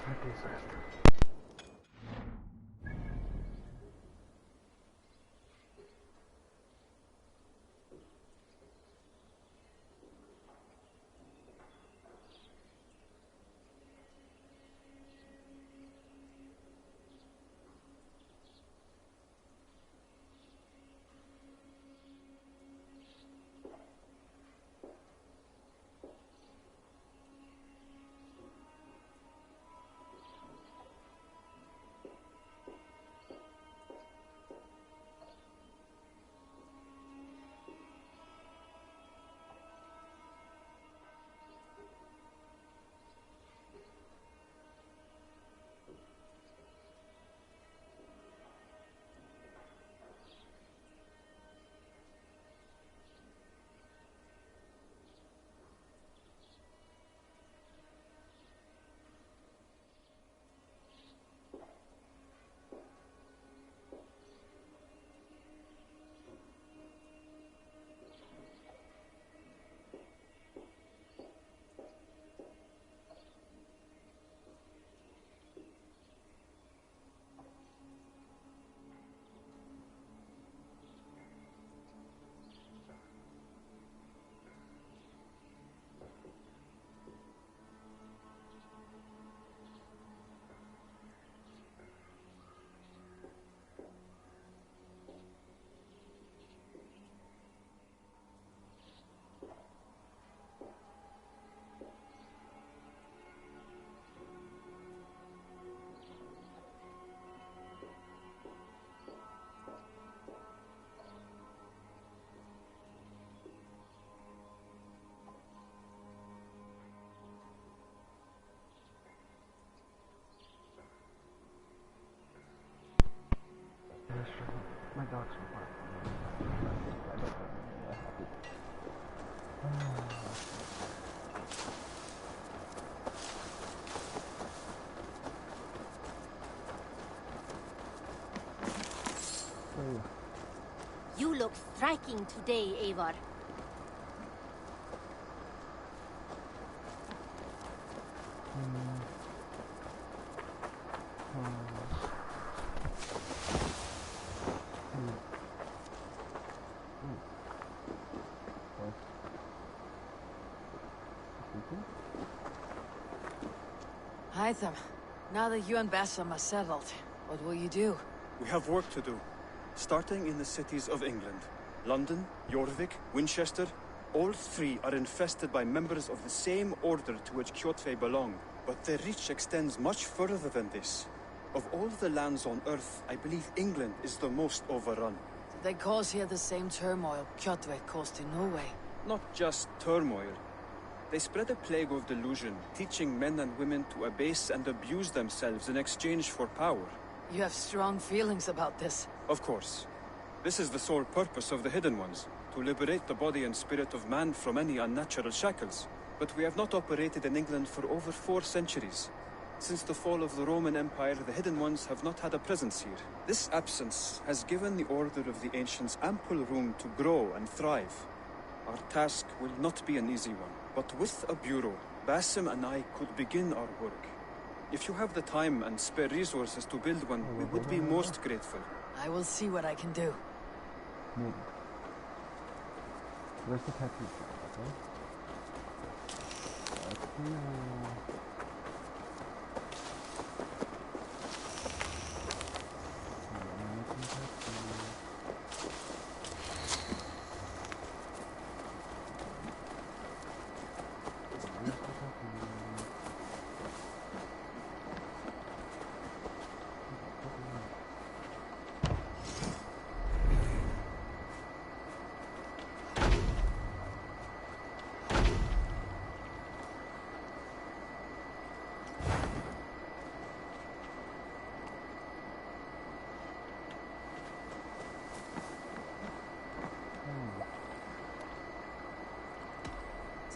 dogs are barking. I don't know. Happy. You look striking today, Eivor. Hytham, now that you and Bassam are settled, what will you do? We have work to do. Starting in the cities of England. London, Jorvik, Winchester, all three are infested by members of the same order to which Kjotve belong. But their reach extends much further than this. Of all the lands on Earth, I believe England is the most overrun. So they cause here the same turmoil Kjotve caused to Norway. Not just turmoil. They spread a plague of delusion, teaching men and women to abase and abuse themselves in exchange for power. You have strong feelings about this. Of course. This is the sole purpose of the Hidden Ones, to liberate the body and spirit of man from any unnatural shackles. But we have not operated in England for over 4 centuries. Since the fall of the Roman Empire, the Hidden Ones have not had a presence here. This absence has given the Order of the Ancients ample room to grow and thrive. Our task will not be an easy one, but with a bureau, Basim and I could begin our work. If you have the time and spare resources to build one, we would be most grateful. I will see what I can do. Maybe. Where's the tattoo shop, okay?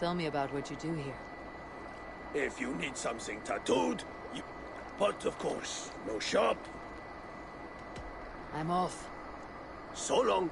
Tell me about what you do here. If you need something tattooed, you... But of course, no shop. I'm off. So long.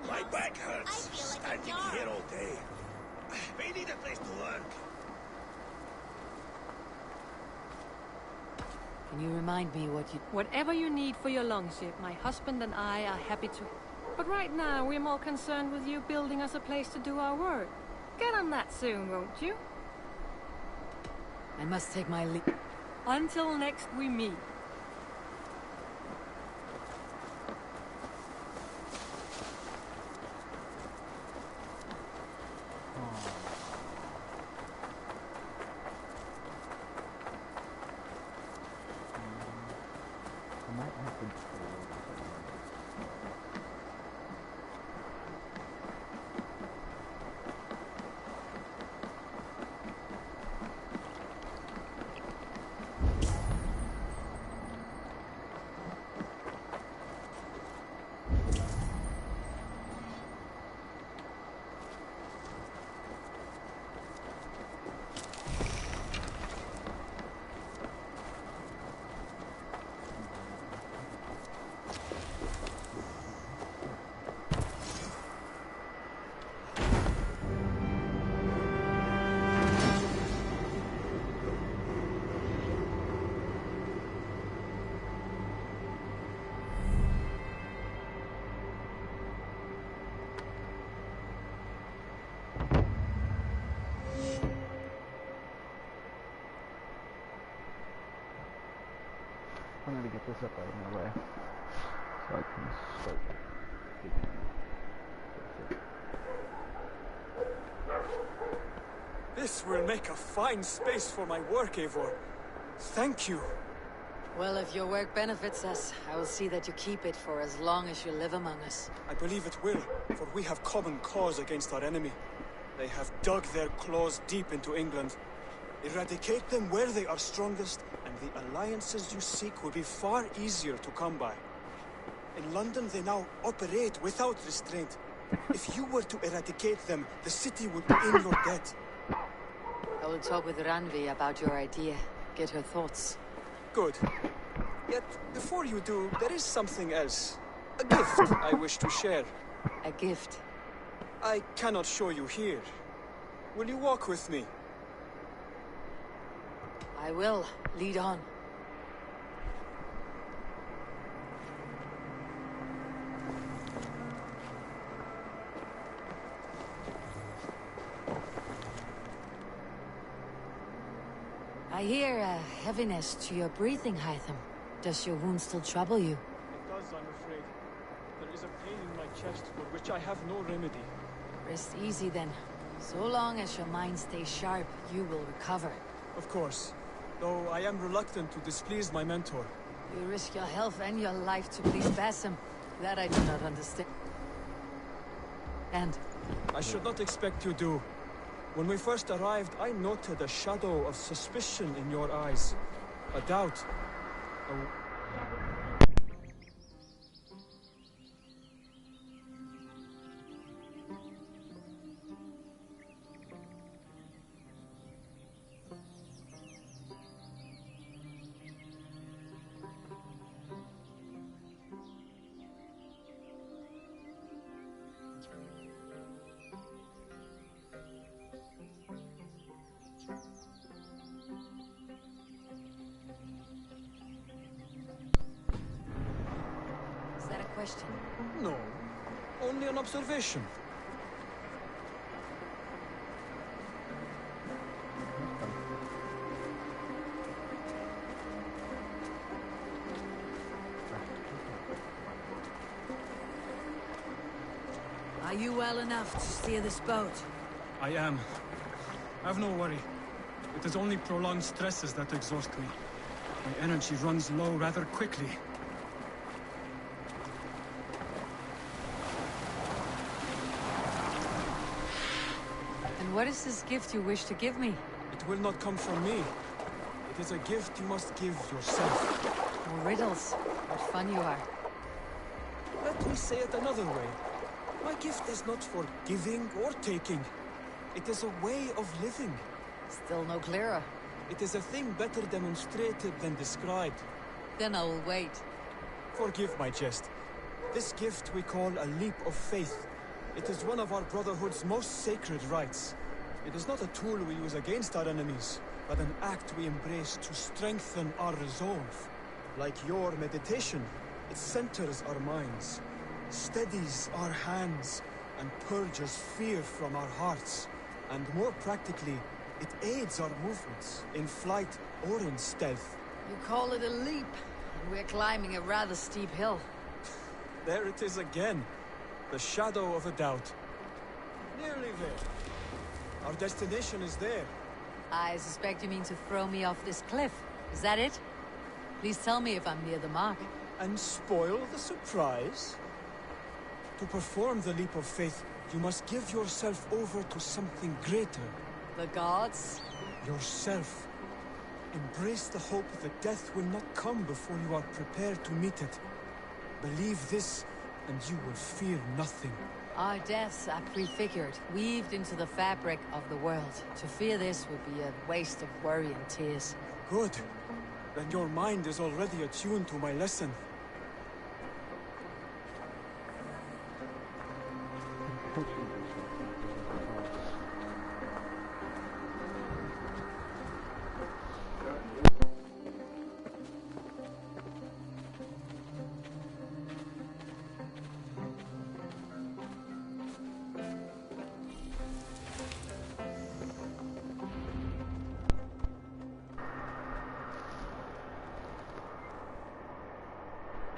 My back hurts. Standing here all day. We need a place to work. Can you remind me what you... Whatever you need for your longship, my husband and I are happy to. But right now, we're more concerned with you building us a place to do our work. Get on that soon, won't you? I must take my leave. Until next we meet. I'm gonna get this up out of my way so I can start digging. This will make a fine space for my work, Eivor. Thank you. Well, if your work benefits us, I will see that you keep it for as long as you live among us. I believe it will, for we have common cause against our enemy. They have dug their claws deep into England. Eradicate them where they are strongest, and the alliances you seek will be far easier to come by. In London, they now operate without restraint. If you were to eradicate them, the city would be in your debt. I will talk with Ranvi about your idea. Get her thoughts. Good. Yet, before you do, there is something else. A gift I wish to share. A gift? I cannot show you here. Will you walk with me? I will. Lead on. I hear a heaviness to your breathing, Hytham. Does your wound still trouble you? It does, I'm afraid. There is a pain in my chest for which I have no remedy. Rest easy then. So long as your mind stays sharp, you will recover. Of course. Though I am reluctant to displease my mentor. You risk your health and your life to please Basim. That I do not understand. And? I should not expect you do. When we first arrived, I noted a shadow of suspicion in your eyes. A doubt. Question? No. Only an observation. Are you well enough to steer this boat? I am. Have no worry. It is only prolonged stresses that exhaust me. My energy runs low rather quickly. What is this gift you wish to give me? It will not come from me. It is a gift you must give yourself. More riddles. What fun you are. Let me say it another way. My gift is not for giving or taking. It is a way of living. Still no clearer. It is a thing better demonstrated than described. Then I will wait. Forgive my jest. This gift we call a leap of faith. It is one of our Brotherhood's most sacred rites. It is not a tool we use against our enemies, but an act we embrace to strengthen our resolve. Like your meditation, it centers our minds, steadies our hands, and purges fear from our hearts. And more practically, it aids our movements, in flight or in stealth. You call it a leap, and we're climbing a rather steep hill. There it is again. The shadow of a doubt. Nearly there. Our destination is there. I suspect you mean to throw me off this cliff. Is that it? Please tell me if I'm near the mark. And spoil the surprise? To perform the leap of faith, you must give yourself over to something greater. The gods? Yourself. Embrace the hope that death will not come before you are prepared to meet it. Believe this, and you will fear nothing. Our deaths are prefigured, weaved into the fabric of the world. To fear this would be a waste of worry and tears. Good. Then your mind is already attuned to my lesson.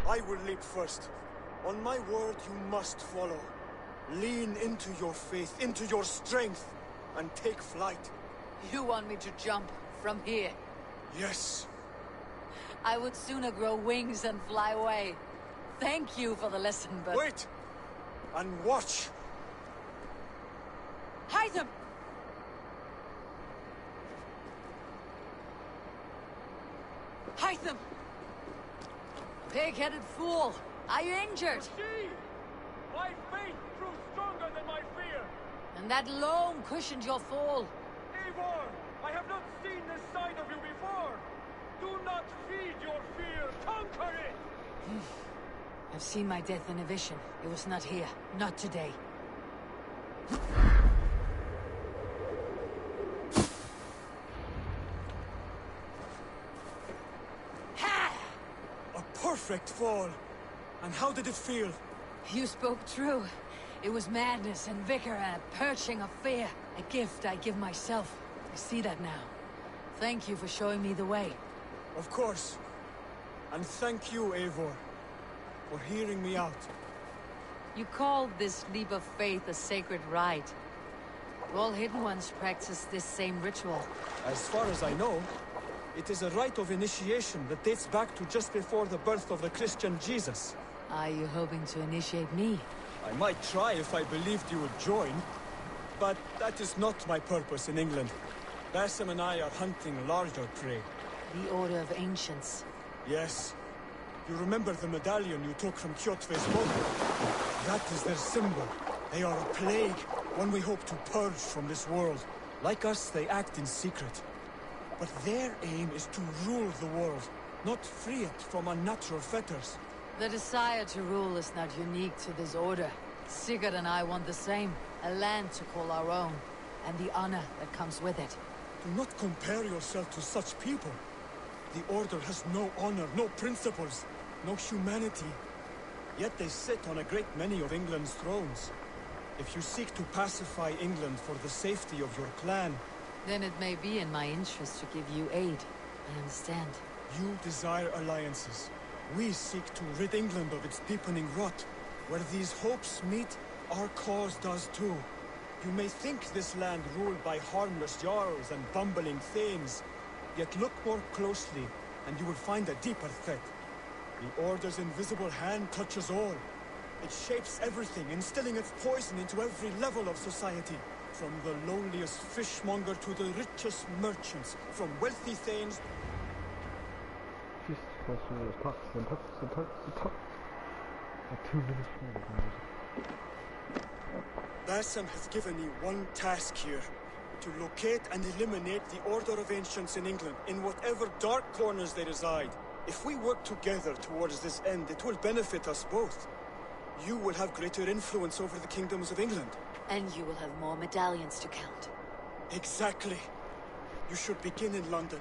I will leap first. On my word, you must follow. Lean into your faith, into your strength, and take flight. You want me to jump from here? Yes. I would sooner grow wings and fly away. Thank you for the lesson, but... Wait! And watch! Hide them! Hide them! Pig-headed fool! Are you injured? See! My faith proved stronger than my fear! And that loam cushioned your fall. Eivor! I have not seen this side of you before! Do not feed your fear! Conquer it! I've seen my death in a vision. It was not here. Not today. A perfect fall! And how did it feel? You spoke true. It was madness and vigor and a perching of fear. A gift I give myself. I see that now. Thank you for showing me the way. Of course. And thank you, Eivor, for hearing me out. You called this leap of faith a sacred rite. All Hidden Ones practice this same ritual. As far as I know, it is a rite of initiation that dates back to just before the birth of the Christian Jesus. Are you hoping to initiate me? I might try if I believed you would join, but that is not my purpose in England. Basim and I are hunting larger prey. The Order of Ancients. Yes. You remember the medallion you took from Kjotve's mother? That is their symbol. They are a plague, one we hope to purge from this world. Like us, they act in secret. But their aim is to rule the world, not free it from unnatural fetters. The desire to rule is not unique to this order. Sigurd and I want the same. A land to call our own, and the honor that comes with it. Do not compare yourself to such people. The Order has no honor, no principles, no humanity. Yet they sit on a great many of England's thrones. If you seek to pacify England for the safety of your clan... Then it may be in my interest to give you aid. I understand. You desire alliances. We seek to rid England of its deepening rot. Where these hopes meet, our cause does too. You may think this land ruled by harmless jarls and bumbling thanes. Yet look more closely, and you will find a deeper threat. The Order's invisible hand touches all. It shapes everything, instilling its poison into every level of society. From the lowliest fishmonger to the richest merchants, from wealthy thanes... Just question is pucks and pucks and pucks and pucks. Like 2 minutes more. Basim has given me one task here. To locate and eliminate the Order of Ancients in England, in whatever dark corners they reside. If we work together towards this end, it will benefit us both. You will have greater influence over the kingdoms of England. And you will have more medallions to count. Exactly. You should begin in London.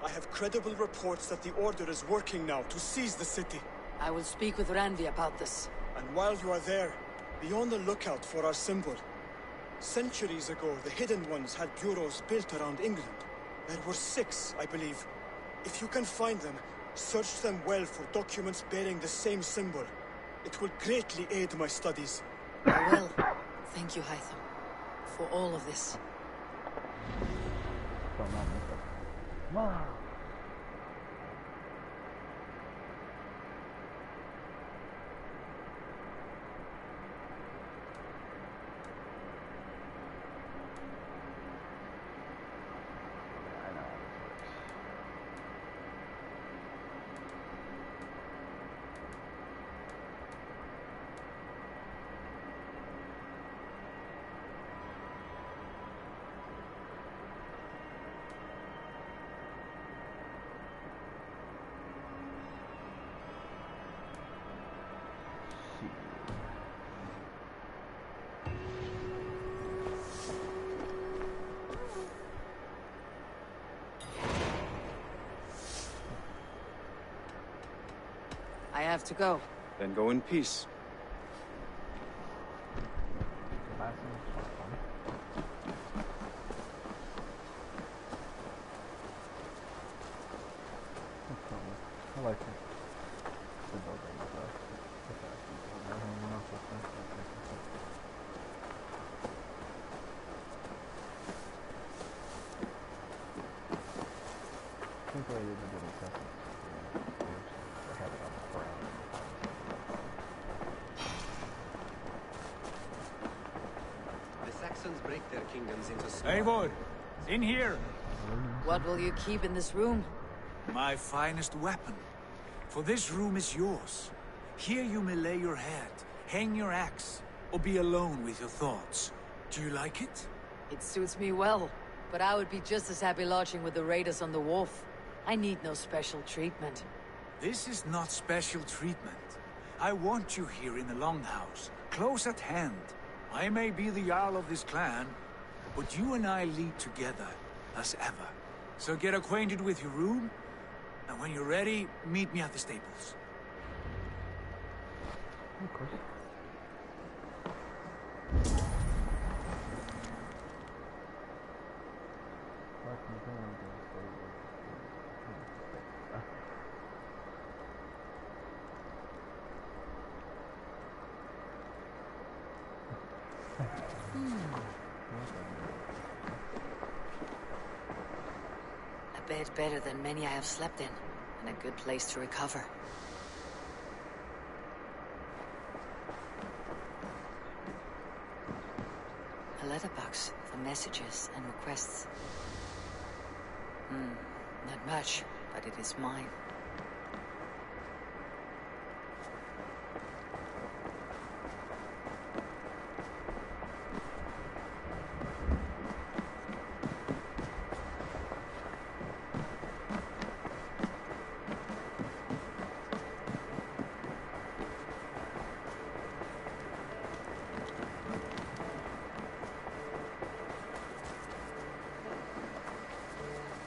I have credible reports that the Order is working now to seize the city. I will speak with Randy about this. And while you are there, be on the lookout for our symbol. Centuries ago, the Hidden Ones had bureaus built around England. There were 6, I believe. If you can find them, search them well for documents bearing the same symbol. It will greatly aid my studies. I will. Thank you, Hytham, for all of this. Wow. I have to go. Then go in peace. I like it. The building is I think I did a little present. I have it on the ground. The Saxons break their kingdoms into small... Eivor! In here! What will you keep in this room? My finest weapon. For this room is yours. Here you may lay your head, hang your axe, or be alone with your thoughts. Do you like it? It suits me well, but I would be just as happy lodging with the raiders on the wharf. I need no special treatment. This is not special treatment. I want you here in the Longhouse, close at hand. I may be the Jarl of this clan, but you and I lead together, as ever. So get acquainted with your room, and when you're ready, meet me at the stables. Of course. A bed better than many I have slept in, and a good place to recover. A letterbox for messages and requests. Not much, but it is mine.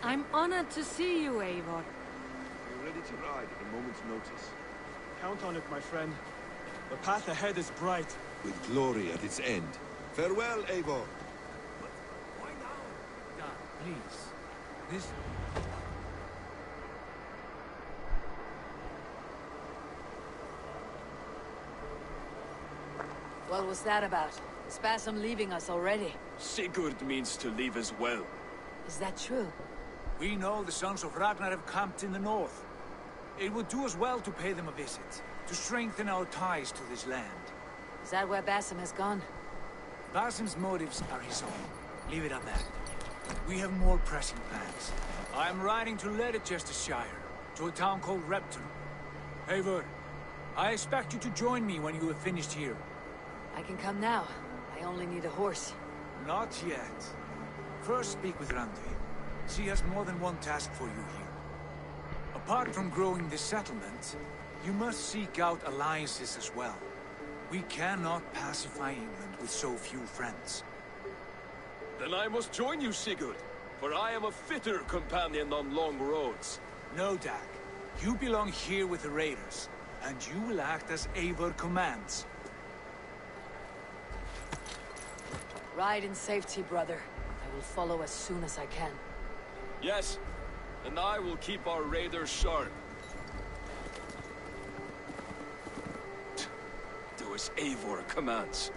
I'm honored to see you, Eivor. We're ready to ride at a moment's notice. Count on it, my friend. The path ahead is bright. With glory at its end. Farewell, Eivor. Why now? Dad, please. This... What was that about? Is Basim leaving us already? Sigurd means to leave as well. Is that true? We know the sons of Ragnar have camped in the north. It would do us well to pay them a visit, to strengthen our ties to this land. Is that where Basim has gone? Basim's motives are his own. Leave it at that. We have more pressing plans. I am riding to Leicestershire, to a town called Repton. Eivor, I expect you to join me when you have finished here. I can come now. I only need a horse. Not yet. First speak with Randi. She has more than one task for you here. Apart from growing this settlement, you must seek out alliances as well. We cannot pacify England with so few friends. Then I must join you, Sigurd, for I am a fitter companion on long roads. No, Dag. You belong here with the raiders, and you will act as Eivor commands. Ride in safety, brother. I will follow as soon as I can. Yes, and I will keep our raiders sharp. Do as Eivor commands.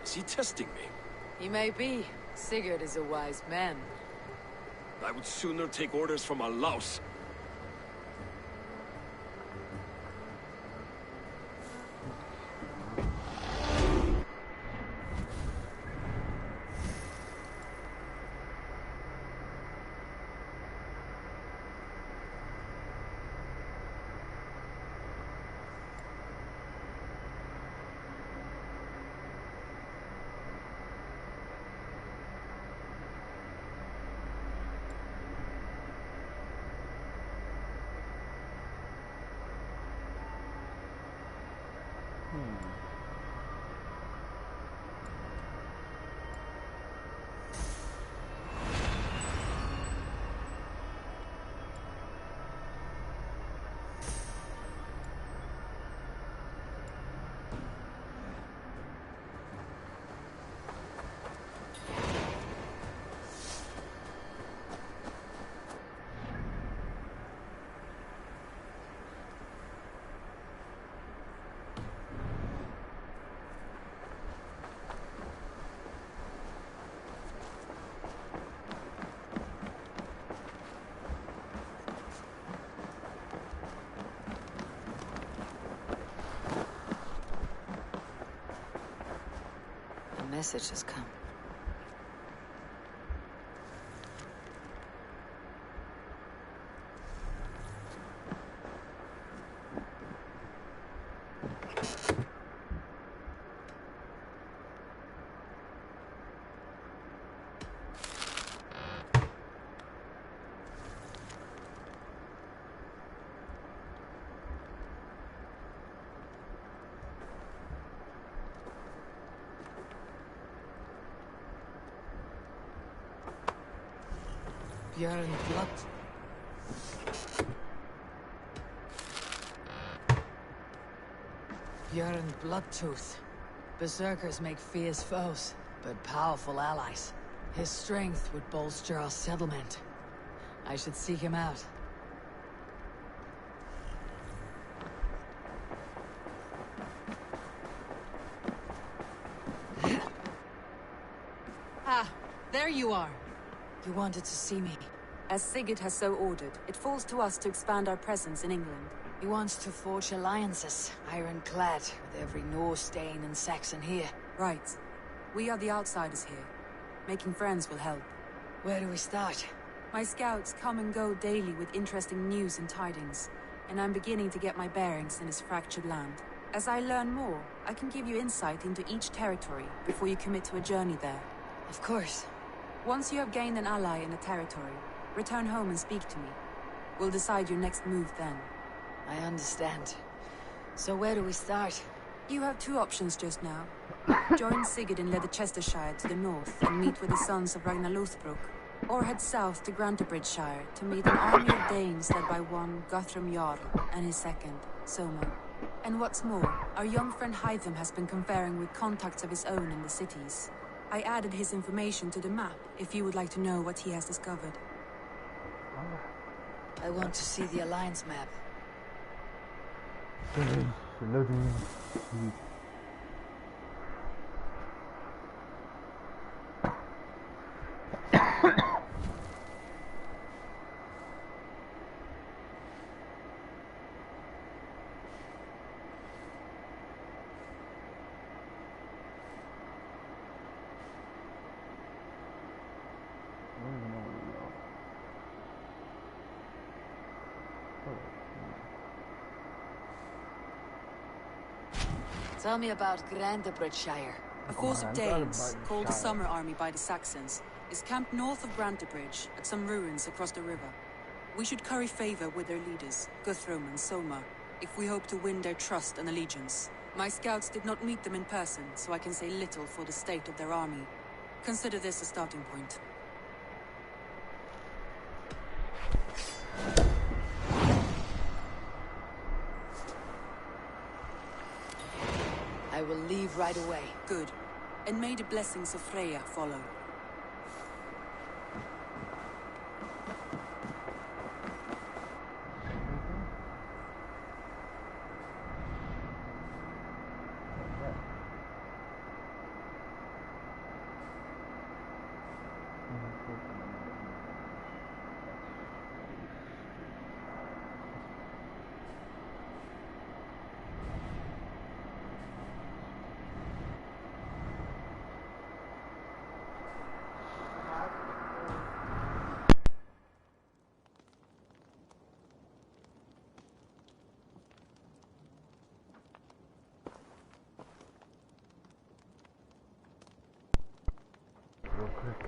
Is he testing me? He may be. Sigurd is a wise man. I would sooner take orders from a louse. The message has come. Björn Blood. Björn Bloodtooth. Berserkers make fierce foes, but powerful allies. His strength would bolster our settlement. I should seek him out. Ah, there you are. You wanted to see me. As Sigurd has so ordered, it falls to us to expand our presence in England. He wants to forge alliances, ironclad, with every Norse, Dane, and Saxon here. Right. We are the outsiders here. Making friends will help. Where do we start? My scouts come and go daily with interesting news and tidings, and I'm beginning to get my bearings in this fractured land. As I learn more, I can give you insight into each territory before you commit to a journey there. Of course. Once you have gained an ally in a territory, return home and speak to me. We'll decide your next move then. I understand. So where do we start? You have two options just now. Join Sigurd in Leicestershire to the north and meet with the sons of Ragnar Lothbrok, or head south to Grantebridgeshire to meet an army of Danes led by one Guthrum Jarl and his second, Soma. And what's more, our young friend Hytham has been conferring with contacts of his own in the cities. I added his information to the map if you would like to know what he has discovered. I want to see the Alliance map. Tell me about Grantebridgeshire. A force of Danes, called the Summer Army by the Saxons, is camped north of Grantebridge at some ruins across the river. We should curry favor with their leaders, Guthrum and Soma, if we hope to win their trust and allegiance. My scouts did not meet them in person, so I can say little for the state of their army. Consider this a starting point. I will leave right away. Good. And may the blessings of Freya follow. Real quick.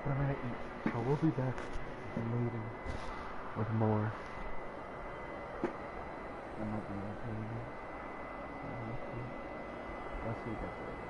But I'm gonna eat, so we'll be back later with more. I might be able to. I'll see you guys later.